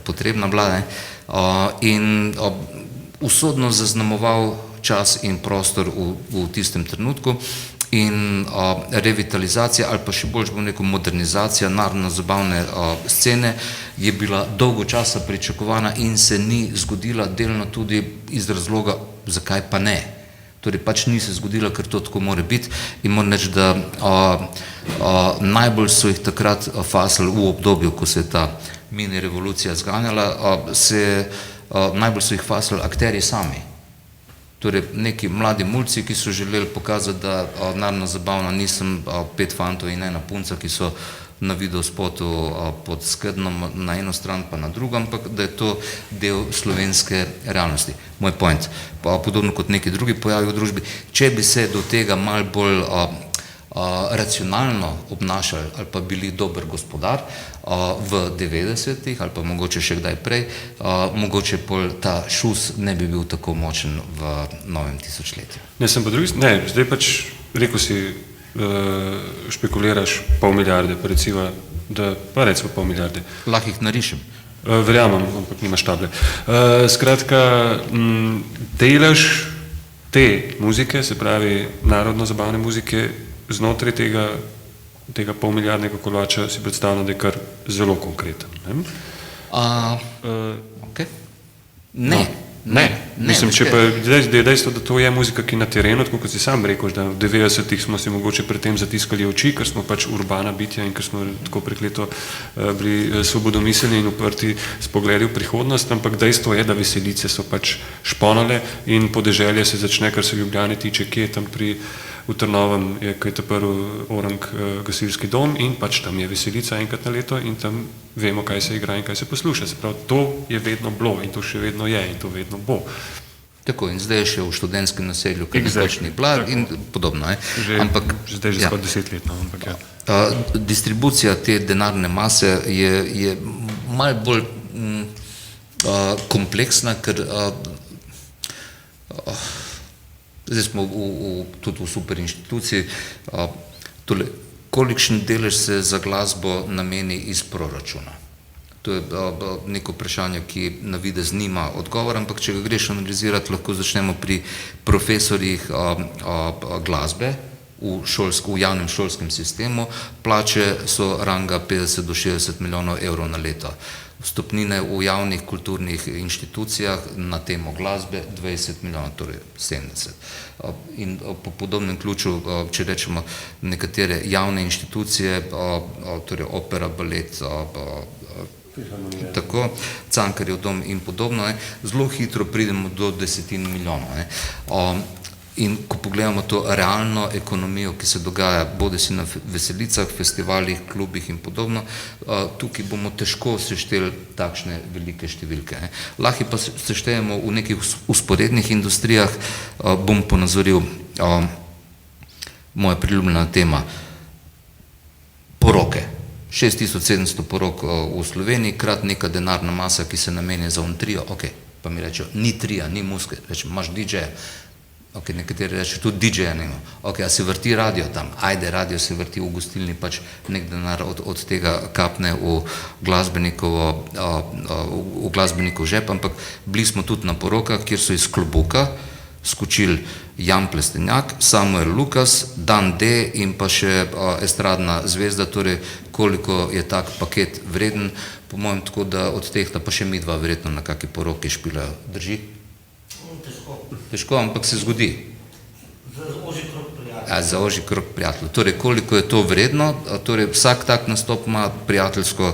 potrebna bila, ne, in usodno zaznamoval čas in prostor v tistem trenutku. In revitalizacija ali pa še bolj bom rekel modernizacija narodno-zabavne scene je bila dolgo časa pričakovana in se ni zgodila, delno tudi iz razloga, zakaj pa ne. Torej pač ni se zgodila, ker to tako more biti, in moram reči, da najbolj so jih takrat fasali v obdobju, ko se je ta mini revolucija zganjala, najbolj so jih fasali akterji sami. Torej neki mladi mulci, ki so želeli pokazati, da narodno zabavna nisem 5 fantov in 1 punca, ki so na videospotu pod skednom na eno stran pa na drugo, ampak da je to del slovenske realnosti. Moj point, podobno kot neki drugi pojavi v družbi, če bi se do tega malo bolj racionalno obnašali ali pa bili dober gospodar v 90-ih ali pa mogoče še kdaj prej, mogoče pol ta šus ne bi bil tako močen v novem tisočletju. Zdaj pač rekel si, špekuliraš pol milijarde, pa recimo, pa recimo pol milijarde. Lahko jih narišem. Verjamem, ampak nimaš table. Skratka, delež te muzike, se pravi narodno-zabavne muzike, znotraj tega polmilijardnega kolača si predstavljam, da je kar zelo konkreten. Okay. Ne. Mislim, če pa je dejstvo, da to je muzika, ki na terenu, tako kot si sam rekel, da v 90-ih smo si mogoče pred tem zatiskali oči, ker smo pač urbana bitja in ker smo tako prekleto bili svobodomiselni in uprti s pogledi v prihodnost, ampak dejstvo je, da Veselice so pač šponale in podeželje se začne, kar se Ljubljane tiče, kje tam v Trnovem je, ko je ta prvi Orang gasilski dom in pač tam je Veselica enkrat na leto in tam vemo, kaj se igra in kaj se posluša. Se pravi, to je vedno bilo in to še vedno je in to vedno bo. Tako, in zdaj je še v študentskem naselju, ker nekoč ni bila in podobno. Zdaj že skoraj 10 let, ampak ja. Distribucija te denarne mase je malo bolj kompleksna, ker zdaj smo tudi v super inštituciji, kolikšen delež se za glasbo nameni iz proračuna. To je neko vprašanje, ki na videz nima odgovora, ampak če ga greš analizirati, lahko začnemo pri profesorjih glasbe v javnem šolskem sistemu. Plače so ranga 50 do 60 milijonov evrov na leto. Vstopnine v javnih kulturnih inštitucijah na temo glasbe 20 milijonov, torej 70. In po podobnem ključu, če rečemo nekatere javne inštitucije, torej opera, balet, tako, Cankarjev dom in podobno, zelo hitro pridemo do 10 milijonov. In ko pogledamo to realno ekonomijo, ki se dogaja bodisi na veselicah, festivalih, klubih in podobno, tukaj bomo težko sešteli takšne velike številke. Lahko pa seštejemo v nekih usporednih industrijah, bom ponazoril moja priljubljena tema, poroke. 6700 porok v Sloveniji, krat neka denarna masa, ki se namenja za on trio, pa mi rečejo, ni trija, ni muske, rečem, imaš DJ-ja. Nekateri rečejo, tudi DJ-ja nima. A se vrti radio tam? Ajde, radio se vrti v gostilni, pač nek denar od tega kapne v glasbenikov žep, ampak bili smo tudi na porokah, kjer so iz Klobuka skočili Jan Plestenjak, Samuel Lukas, Dan D in pa še estradna zvezda, torej koliko je tak paket vreden, po mojem tako, da od tehta pa še midva verjetno na kaki poroki špilajo. Drži? Težko, ampak se zgodi. Za ožji krog prijateljev. Torej, koliko je to vredno, torej vsak tak nastop ima prijateljsko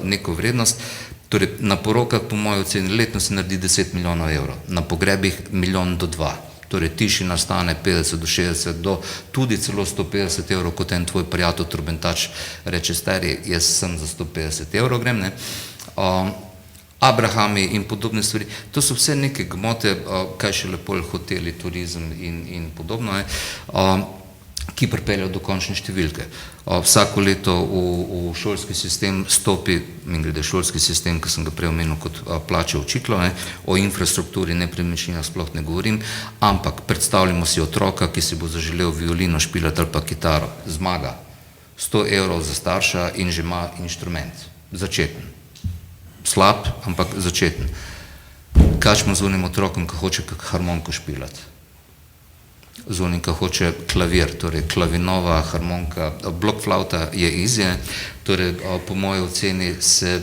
neko vrednost. Torej, na porokah po moji oceni letno se naredi 10 milijonov evrov, na pogrebih 1 milijon do 2. Torej, tišina stane 50 do 60 do tudi celo 150 evrov, kot en tvoj prijatelj trobentač reče, stari, jaz sem za 150 evrov grem, ne. Abrahami in podobne stvari, to so vse neke gmote, kaj še lepo hoteli, turizem in podobno, ki pripeljajo do končne številke. Vsako leto v šolski sistem stopi, glede šolski sistem, ki sem ga prej omenil kot plače učiteljev, o infrastrukturi, nepremičninah sploh ne govorim, ampak predstavljamo si otroka, ki si bo zaželel violino špilati ali pa kitaro, zmaga. 100 evrov za starša in že ima inštrument, začeten. Slab, ampak začeten. Kaj smo z onim otrokom, ki hoče harmoniko špilati? Z onim, ki hoče klavir, torej klavinova, harmonika, blokflauta je izje, torej po moji oceni se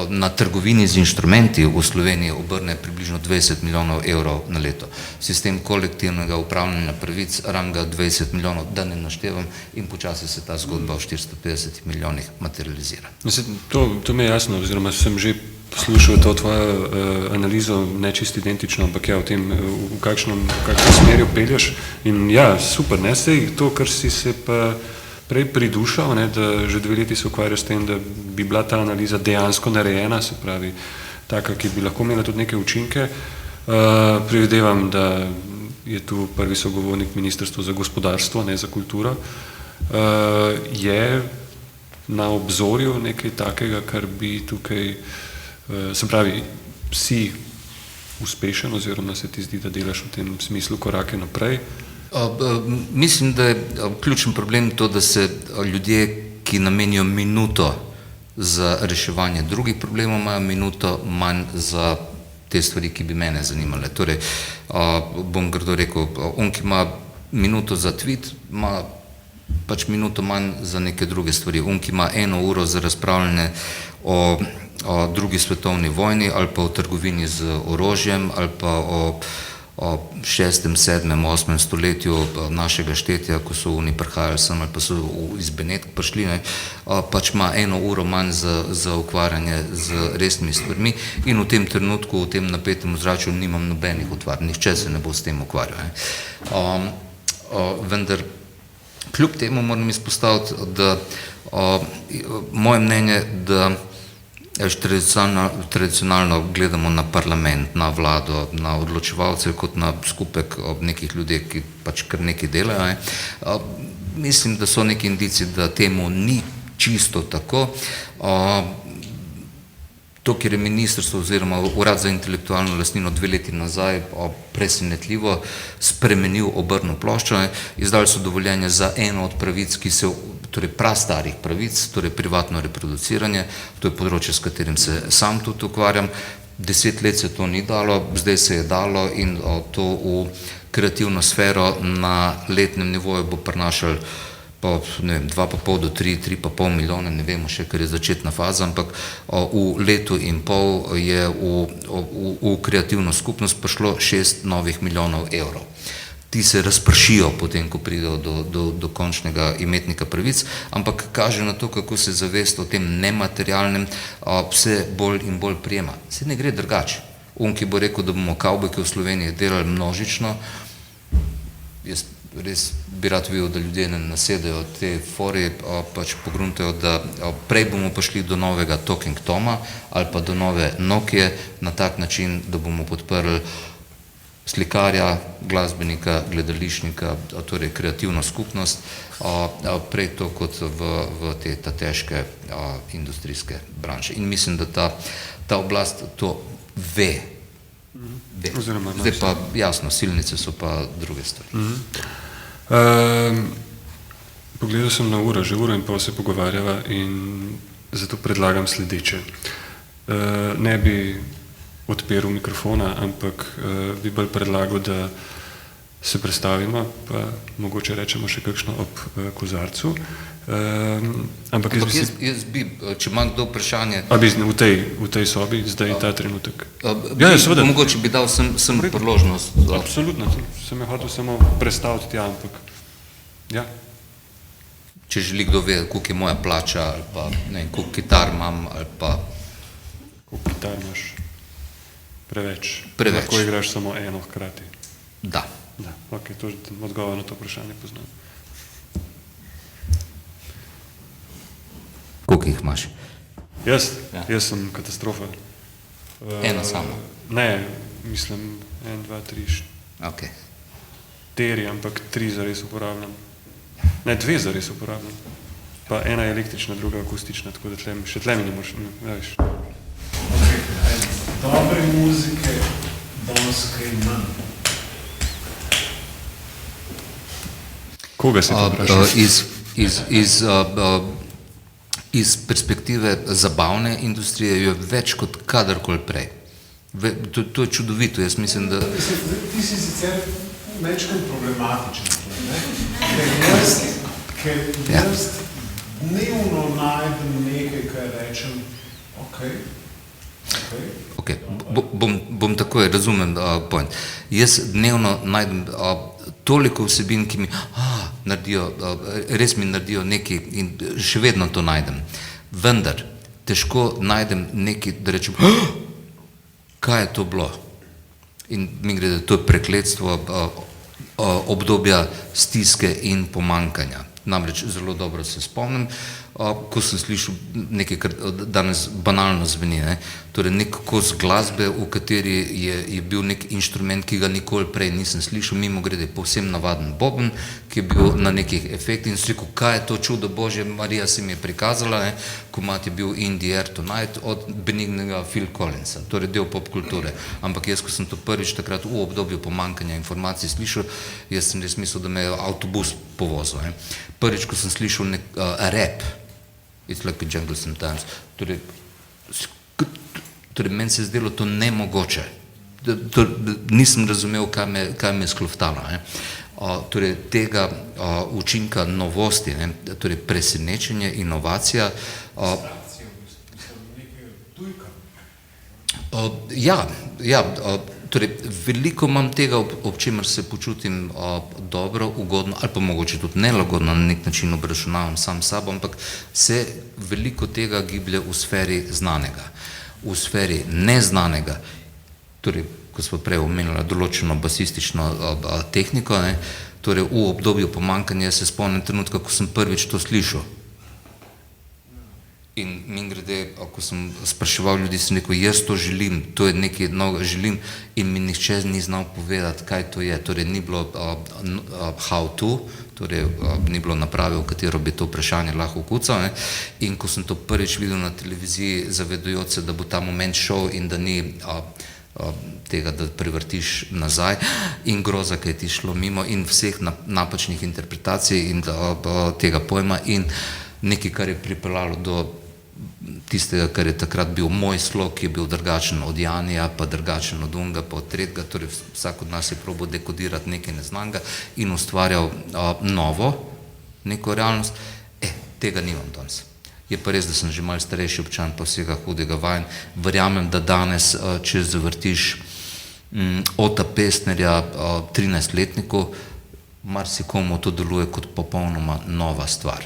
na trgovini z inštrumenti v Sloveniji obrne približno 20 milijonov evrov na leto. Sistem kolektivnega upravljanja pravic ranga 20 milijonov, da ne naštevam, in počasi se ta zgodba v 450 milijonih materializira. To mi je jasno, oziroma sem že poslušal to tvojo analizo, ne čisto identično, ampak ja, v tem, v kakšnem smerju pelješ. In ja, super, ne, sej to, kar si se pa prej pridušal, ne, da že 2 leti se ukvarjaš s tem, da bi bila ta analiza dejansko narejena, se pravi, taka, ki bi lahko imela tudi neke učinke. Predvidevam, da je tu prvi sogovornik Ministrstvo za gospodarstvo, ne za kulturo. Je na obzorju nekaj takega, kar bi tukaj, se pravi, si uspešen oziroma se ti zdi, da delaš v tem smislu korake naprej? Mislim, da je ključen problem to, da se ljudje, ki namenijo minuto za reševanje drugih problemov, imajo minuto manj za te stvari, ki bi mene zanimale. Torej, bom grdo rekel, on, ki ima minuto za tweet, ima pač minuto manj za neke druge stvari. On, ki ima 1 uro za razpravljanje o drugi svetovni vojni ali pa o trgovini z orožjem ali pa o 6., 7., 8. stoletju našega štetja, ko so oni prihajali sem ali pa so iz Benetk prišli, pač ima 1 uro manj za ukvarjanje z resnimi stvarmi in v tem trenutku, v tem napetem ozračju nimam nobenih utvar, nihče se ne bo s tem ukvarjal. Vendar kljub temu moram izpostaviti, da moje mnenje, da tradicionalno gledamo na parlament, na vlado, na odločevalce kot na skupek nekih ljudi, ki pač kar nekaj delajo. Mislim, da so neki indici, da temu ni čisto tako. To, kjer je ministrstvo oziroma Urad za intelektualno lastnino 2 leti nazaj presenetljivo spremenil obrnno ploščo, izdali so dovoljenje za eno od pravic, ki se, torej prastarih pravic, torej privatno reproduciranje, to je področje, s katerim se sam tudi ukvarjam. 10 let se to ni dalo, zdaj se je dalo in to v kreativno sfero na letnem nivoju bo prinašal pa, ne vem, 2,5 do 3, 3,5 milijona, ne vemo še, ker je začetna faza, ampak v letu in pol je v kreativno skupnost prišlo 6 novih milijonov evrov. Ti se razpršijo potem, ko pridejo do končnega imetnika pravic, ampak kaže na to, kako se zavest o tem nematerialnem vse bolj in bolj prijema. Se ne gre drugače. On, ki bo rekel, da bomo kavbojke v Sloveniji delali množično, jaz res bi rad videl, da ljudje ne nasedajo te fore, pač pogruntajo, da prej bomo prišli do novega Talking Toma ali pa do nove Nokije na tak način, da bomo podprli slikarja, glasbenika, gledališnika, torej kreativno skupnost, prej to kot v te težke industrijske branže. In mislim, da ta oblast to ve. Zdaj pa jasno, silnice so pa druge stvari. Pogledal sem na uro, že 1,5 ure se pogovarjava in zato predlagam sledeče. Ne bi odpiral mikrofona, ampak bi bolj predlagal, da se predstavimo, pa mogoče rečemo še kakšno ob kozarcu. Ampak jaz bi, če imam kdo vprašanje... V tej sobi, zdaj ta trenutek? Seveda. Mogoče bi dal sem priložnost. Absolutno, sem je hotel samo predstaviti tja, ampak ja. Če želi kdo vedeti, koliko je moja plača, ali pa ne, koliko kitar imam, ali pa... Koliko kitar imaš? Preveč. Lahko igraš samo eno hkrati. Da. Ok, to je odgovor na to vprašanje poznam. Koliko jih imaš? Jaz sem katastrofa. Eno samo? Ne, mislim 1, 2, 3, 4, ampak 3 zares uporabljam. Ne, 2 zares uporabljam. Pa ena je električna, druga akustična, tako da še tle mi ne moraš, veš. Dobre muzike, danes kaj manj. Koga si to vprašal? Iz perspektive zabavne industrije je več kot kadarkoli prej. To je čudovito, jaz mislim, da... Ti si sicer večkrat problematičen, ker jaz dnevno najdem nekaj, kaj rečem, Ok, bom takoj, razumem point. Jaz dnevno najdem toliko vsebin, ki mi naredijo, res mi naredijo nekaj in še vedno to najdem. Vendar, težko najdem nekaj, da rečem, kaj je to bilo? In mi gre, da to je prekletstvo obdobja stiske in pomankanja. Namreč zelo dobro se spomnim, ko sem slišal nekaj, kar danes banalno zveni, torej nek kos glasbe, v kateri je bil nek inštrument, ki ga nikoli prej nisem slišal, mimo grede povsem navaden boben, ki je bil na nekih efektih in sem rekel, kaj je to čudo Božje, Marija se mi je prikazala, komad je bil In the Air Tonight od benignega Phil Collinsa, torej del pop kulture. Ampak jaz, ko sem to prvič takrat v obdobju pomankanja informacij slišal, jaz sem res mislil, da me je avtobus povozil. Prvič, ko sem slišal rap, It's like a jungle sometimes, torej meni se je zdelo to nemogoče. Nisem razumel, kaj me je skloftalo. Torej tega učinka novosti, torej presenečenje, inovacija. Torej veliko imam tega, ob čemer se počutim dobro, ugodno ali pa mogoče tudi nelagodno, na nek način obračunavam sam sabo, ampak se veliko tega giblje v sferi znanega. V sferi neznanega, torej, ko smo prej omenili določeno basistično tehniko, torej v obdobju pomankanja se spomnim trenutka, ko sem prvič to slišal. In mingrede, ko sem spraševal ljudi, sem rekel, jaz to želim, to je nekaj novega želim in mi nihče ni znal povedati, kaj to je. Torej ni bilo how to, torej ni bilo naprave, v katero bi to vprašanje lahko vkucal. In ko sem to prvič videl na televiziji, zavedajoč se, da bo ta moment šel in da ni tega, da prevrtiš nazaj in groza, kaj ti šlo mimo in vseh napačnih interpretacij in tega pojma in nekaj, kar je pripeljalo do tistega, kar je takrat bil moj slog, ki je bil drugačen od Janija, pa drugačen od unga, pa od tretjega, torej vsak od nas je probal dekodirati nekaj neznanega in ustvarjal novo, neko realnost. Tega nimam danes. Je pa res, da sem že malo starejši občan, pa vsega hudega vajen. Verjamem, da danes, če zavrtiš Ota Pestnerja 13-letniku, marsikomu to deluje kot popolnoma nova stvar.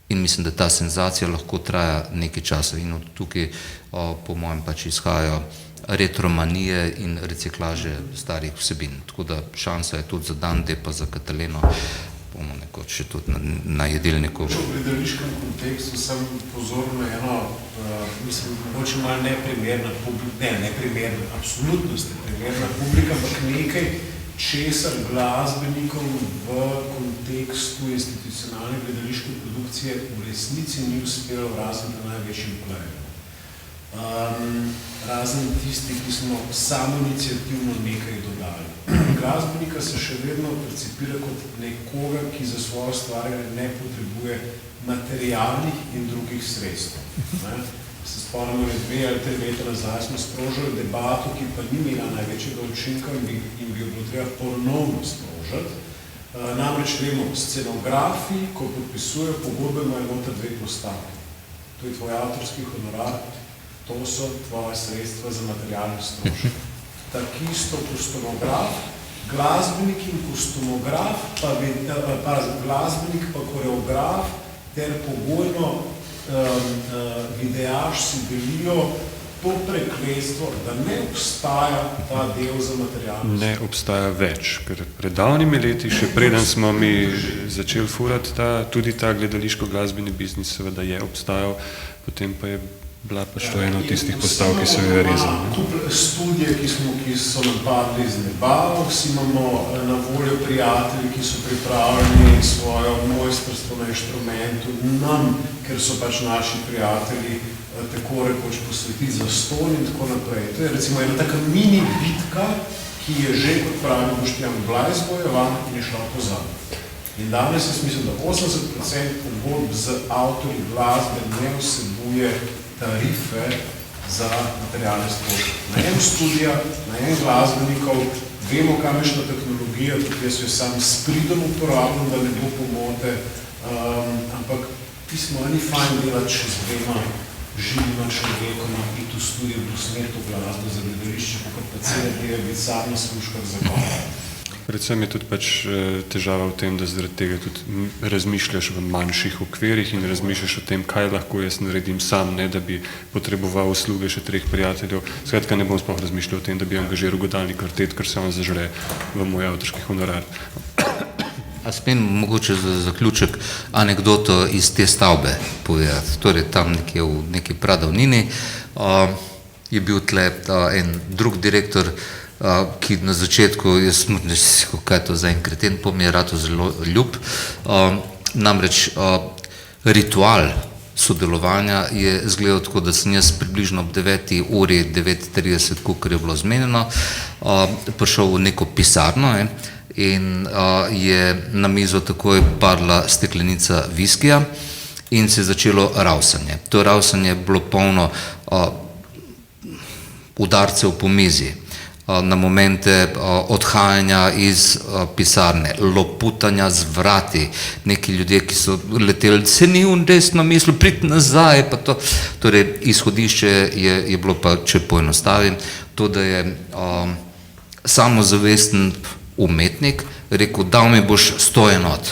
In mislim, da ta senzacija lahko traja nekaj časa in od tukaj po mojem pač izhajajo retromanije in reciklaže starih vsebin. Tako da šansa je tudi za Dante, pa za Kataleno, bomo nekoč še tudi na jedilniku. V gledališkem kontekstu sem pozoril na eno, mislim, mogoče malo neprimerna publika, neprimerna, absolutno ste primerna publika, ampak nekaj, česar glasbenikov v kontekstu institucionalne gledališke produkcije v resnici ni uspelo razen na največjem pleju. Razen tisti, ki smo samoiniciativno nekaj dodali. Glasbenika se še vedno percipira kot nekoga, ki za svojo stvarjanje ne potrebuje materialnih in drugih sredstev. se spomnimo, 2 ali 3 leta nazaj smo sprožili debato, ki pa ni imela največjega učinka in bi jo bilo treba ponovno sprožiti. Namreč vemo, scenografi, ko podpisujejo pogodbe, imajo noter 2 postavke. To je tvoj avtorski honorar, to so tvoje sredstva za materialne stroške. Tako isto kostumograf, glasbenik in kostumograf, glasbenik pa koreograf ter pogojno videaž si delijo to prekletstvo, da ne obstaja ta del za materialnost. Ne obstaja več, ker pred davnimi leti, še preden smo mi začeli furati tudi ta gledališko-glasbeni biznis, seveda je obstajal, potem pa je bila pač to ena od tistih postav, ki so jo rezali. Tu studije, ki so nam padli z neba, vsi imamo na voljo prijatelji, ki so pripravljeni svojo mojstrstvo na inštrumentu nam, ker so pač naši prijatelji tako rekoč posvetiti za ston in tako naprej. To je recimo ena taka mini bitka, ki je že, kot pravi Boštjan Blaj, zbojevan in je šla pozabiti. In danes jaz mislim, da 80% pogodb z avtorji glasbe ne vsebuje tarife za materialne stroške. Najem studija, najem glasbenikov, vemo, kakšna tehnologija, tudi jaz jo sam s pridom uporabljam, da ne bo pomote, ampak ti smo ni fajn delati še z 2 živima človekoma, iti v studio, posmeti v glasbo za gledališče, kot pa cele dele biti sam na služkah za govor. Predvsem je tudi pač težava v tem, da zaradi tega tudi razmišljaš v manjših okvirih in razmišljaš o tem, kaj lahko jaz naredim sam, ne da bi potreboval usluge še 3 prijateljev. Skratka, ne bom sploh razmišljal o tem, da bi angažiral godalni kvartet, ker se on zažre v moj avtorski honorar. A smem mogoče za zaključek anekdoto iz te stavbe povedati. Torej, tam nekje v neki pradavnini je bil tle en drug direktor, ki na začetku, jaz ne si, kaj je to za en kreten, pa mi je rado zelo ljub. Namreč ritual sodelovanja je izgledal tako, da sem jaz približno ob 9. uri, 9:30, kakor je bilo zmenjeno, prišel v neko pisarno in je na mizo takoj padla steklenica viskija in se je začelo ravsanje. To ravsanje je bilo polno udarcev po mizi, na momente odhajanja iz pisarne, loputanja z vrati, neki ljudje, ki so leteli, se ni on resno mislil, priti nazaj, pa to. Torej, izhodišče je bilo pa, če poenostavim, to, da je samozavesten umetnik rekel, dal mi boš 100 enot.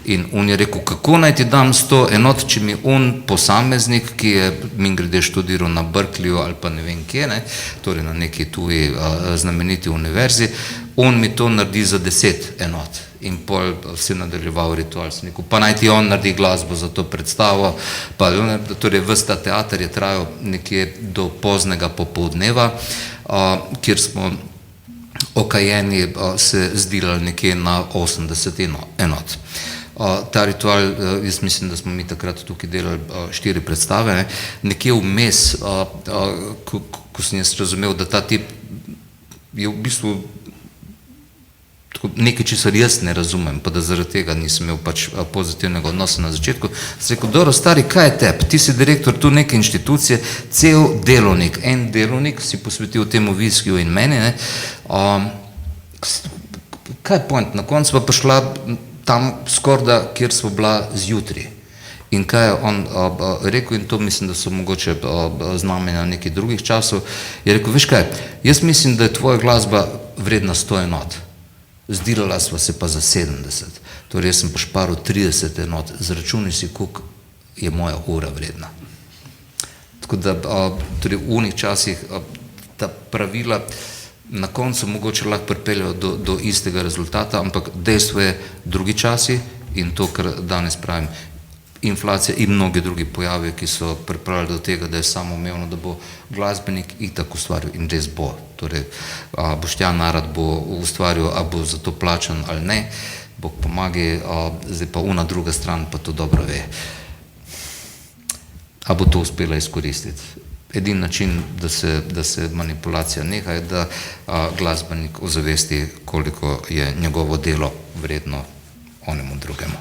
In on je rekel, kako naj ti dam 100 enot, če mi on posameznik, ki je mimogrede študiral na Berkeleyju ali pa ne vem kje, torej na neki tuji znameniti univerzi, on mi to naredi za 10 enot. In pol se je nadaljeval ritual, sem rekel, pa naj ti on naredi glasbo za to predstavo. Torej, ves ta teater je trajal nekje do poznega popoldneva, kjer smo okajeni se zdelali nekje na 80 enot. Ta ritual, jaz mislim, da smo mi takrat tukaj delali 4 predstave, nekje vmes, ko sem jaz razumel, da ta tip je v bistvu nekaj, česar jaz ne razumem, pa da zaradi tega nisem imel pač pozitivnega odnosa na začetku, sem rekel, dobro, stari, kaj je tep? Ti si direktor tu neke inštitucije, cel delovnik, en delovnik si posvetil temu viskiju in meni, kaj je point? Na koncu pa prišla tam skorda, kjer smo bila zjutri. In kaj je on rekel, in to mislim, da so mogoče znamenja nekih drugih časov, je rekel, veš kaj, jaz mislim, da je tvoja glasba vredna 100 enot. Zdelala sva se pa za 70. Torej, jaz sem pa šparil 30 enot. Zračunaj si, koliko je moja ura vredna. Tako da, torej v unih časih ta pravila na koncu mogoče lahko pripeljajo do istega rezultata, ampak dejstvo je drugi časi in to, kar danes pravim, inflacija in mnogi drugi pojavi, ki so pripravljali do tega, da je samoumevno, da bo glasbenik itak ustvaril in res bo. Torej, Boštjan Narad bo ustvaril, a bo za to plačan ali ne, Bog pomagi, zdaj pa una druga stran pa to dobro ve. A bo to uspela izkoristiti. Edini način, da se manipulacija neha, je, da glasbenik ozavesti, koliko je njegovo delo vredno onemu drugemu.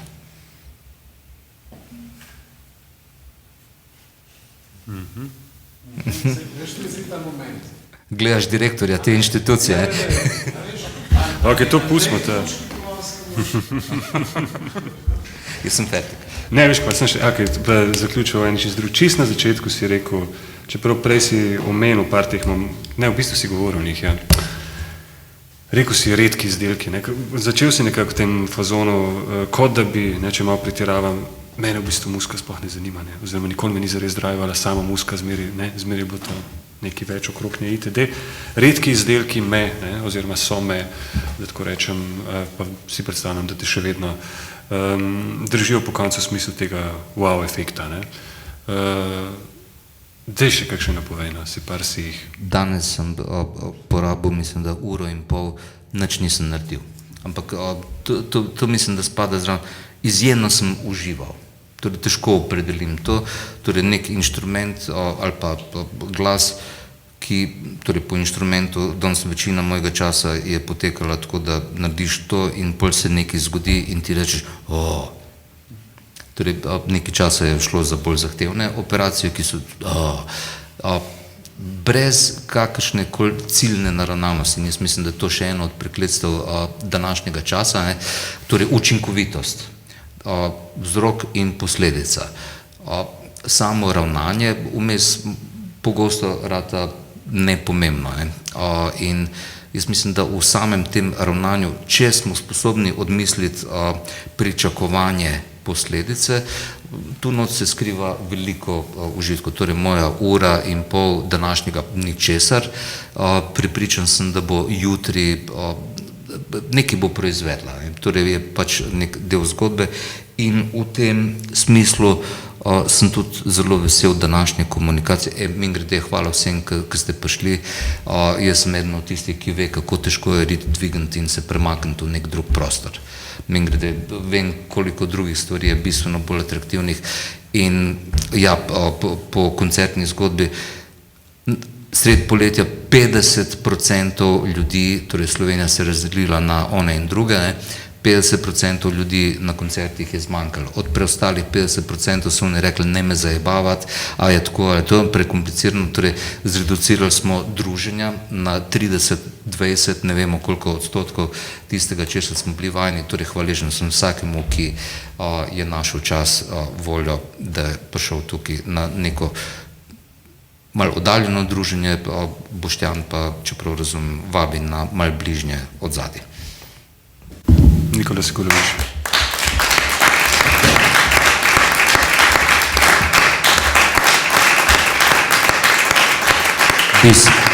Veš, ti si ta moment. Gledaš direktorja te inštitucije. Ok, to pustimo. Jaz sem fertik. Ne, veš, pa sem še, pa zaključil en čist drug. Čist na začetku si rekel, čeprav prej si omenil par teh, ne, v bistvu si govoril o njih, ja. Rekel si redki izdelki, ne. Začel si nekako v tem fazonu, kot da bi, ne, če malo pretiravam, mene v bistvu muska sploh ne zanima, ne, oziroma nikoli me ni zares drivala sama muska, zmeri je bilo to nekaj več okrog nje itd. Redki izdelki me, ne, oziroma so me, da tako rečem, pa si predstavljam, da te še vedno držijo po koncu v smislu tega wow efekta, ne. Daj še kakšne napovej, no, si par si jih. Danes sem porabil, mislim, da 1,5 ure, nič nisem naredil. Ampak to mislim, da spada zraven. Izjemno sem užival. Torej, težko opredelim to. Torej, nek inštrument ali pa glas, ki, torej po inštrumentu, danes večina mojega časa je potekala tako, da narediš to in pol se nekaj zgodi in ti rečeš, Torej, nekaj časa je šlo za bolj zahtevne operacije, ki so brez kakršne koli ciljne naravnanosti. In jaz mislim, da je to še eno od prekletstev današnjega časa, ne? Torej učinkovitost, vzrok in posledica. Samo ravnanje vmes pogosto rata nepomembno. Ne? In jaz mislim, da v samem tem ravnanju, če smo sposobni odmisliti pričakovanje posledice, tu noč se skriva veliko užitkov. Torej, moja 1,5 ure današnjega ničesar, prepričan sem, da bo jutri nekaj bo proizvedla. Torej, je pač nek del zgodbe in v tem smislu sem tudi zelo vesel današnje komunikacije. Mimogrede, hvala vsem, ki ste prišli. Jaz sem eden od tistih, ki ve, kako težko je rit dvigniti in se premakniti v nek drug prostor. Mimogrede, vem, koliko drugih stvari je bistveno bolj atraktivnih in ja, po koncertni zgodbi sred poletja 50% ljudi, torej Slovenija se je razdelila na one in druge, 50% ljudi na koncertih je zmanjkalo. Od preostalih 50% so oni rekli, ne me zajebavati, a je tako, ali to je prekomplicirano, torej zreducirali smo druženja na 30, 20, ne vemo koliko odstotkov tistega, česar smo bili vajeni, torej hvaležen sem vsakemu, ki je našel čas, voljo, da je prišel tukaj na neko malo oddaljeno druženje, Boštjan pa, čeprav razumem, vabi na malo bližnje odzadje. Nikola Sekulović. Peace.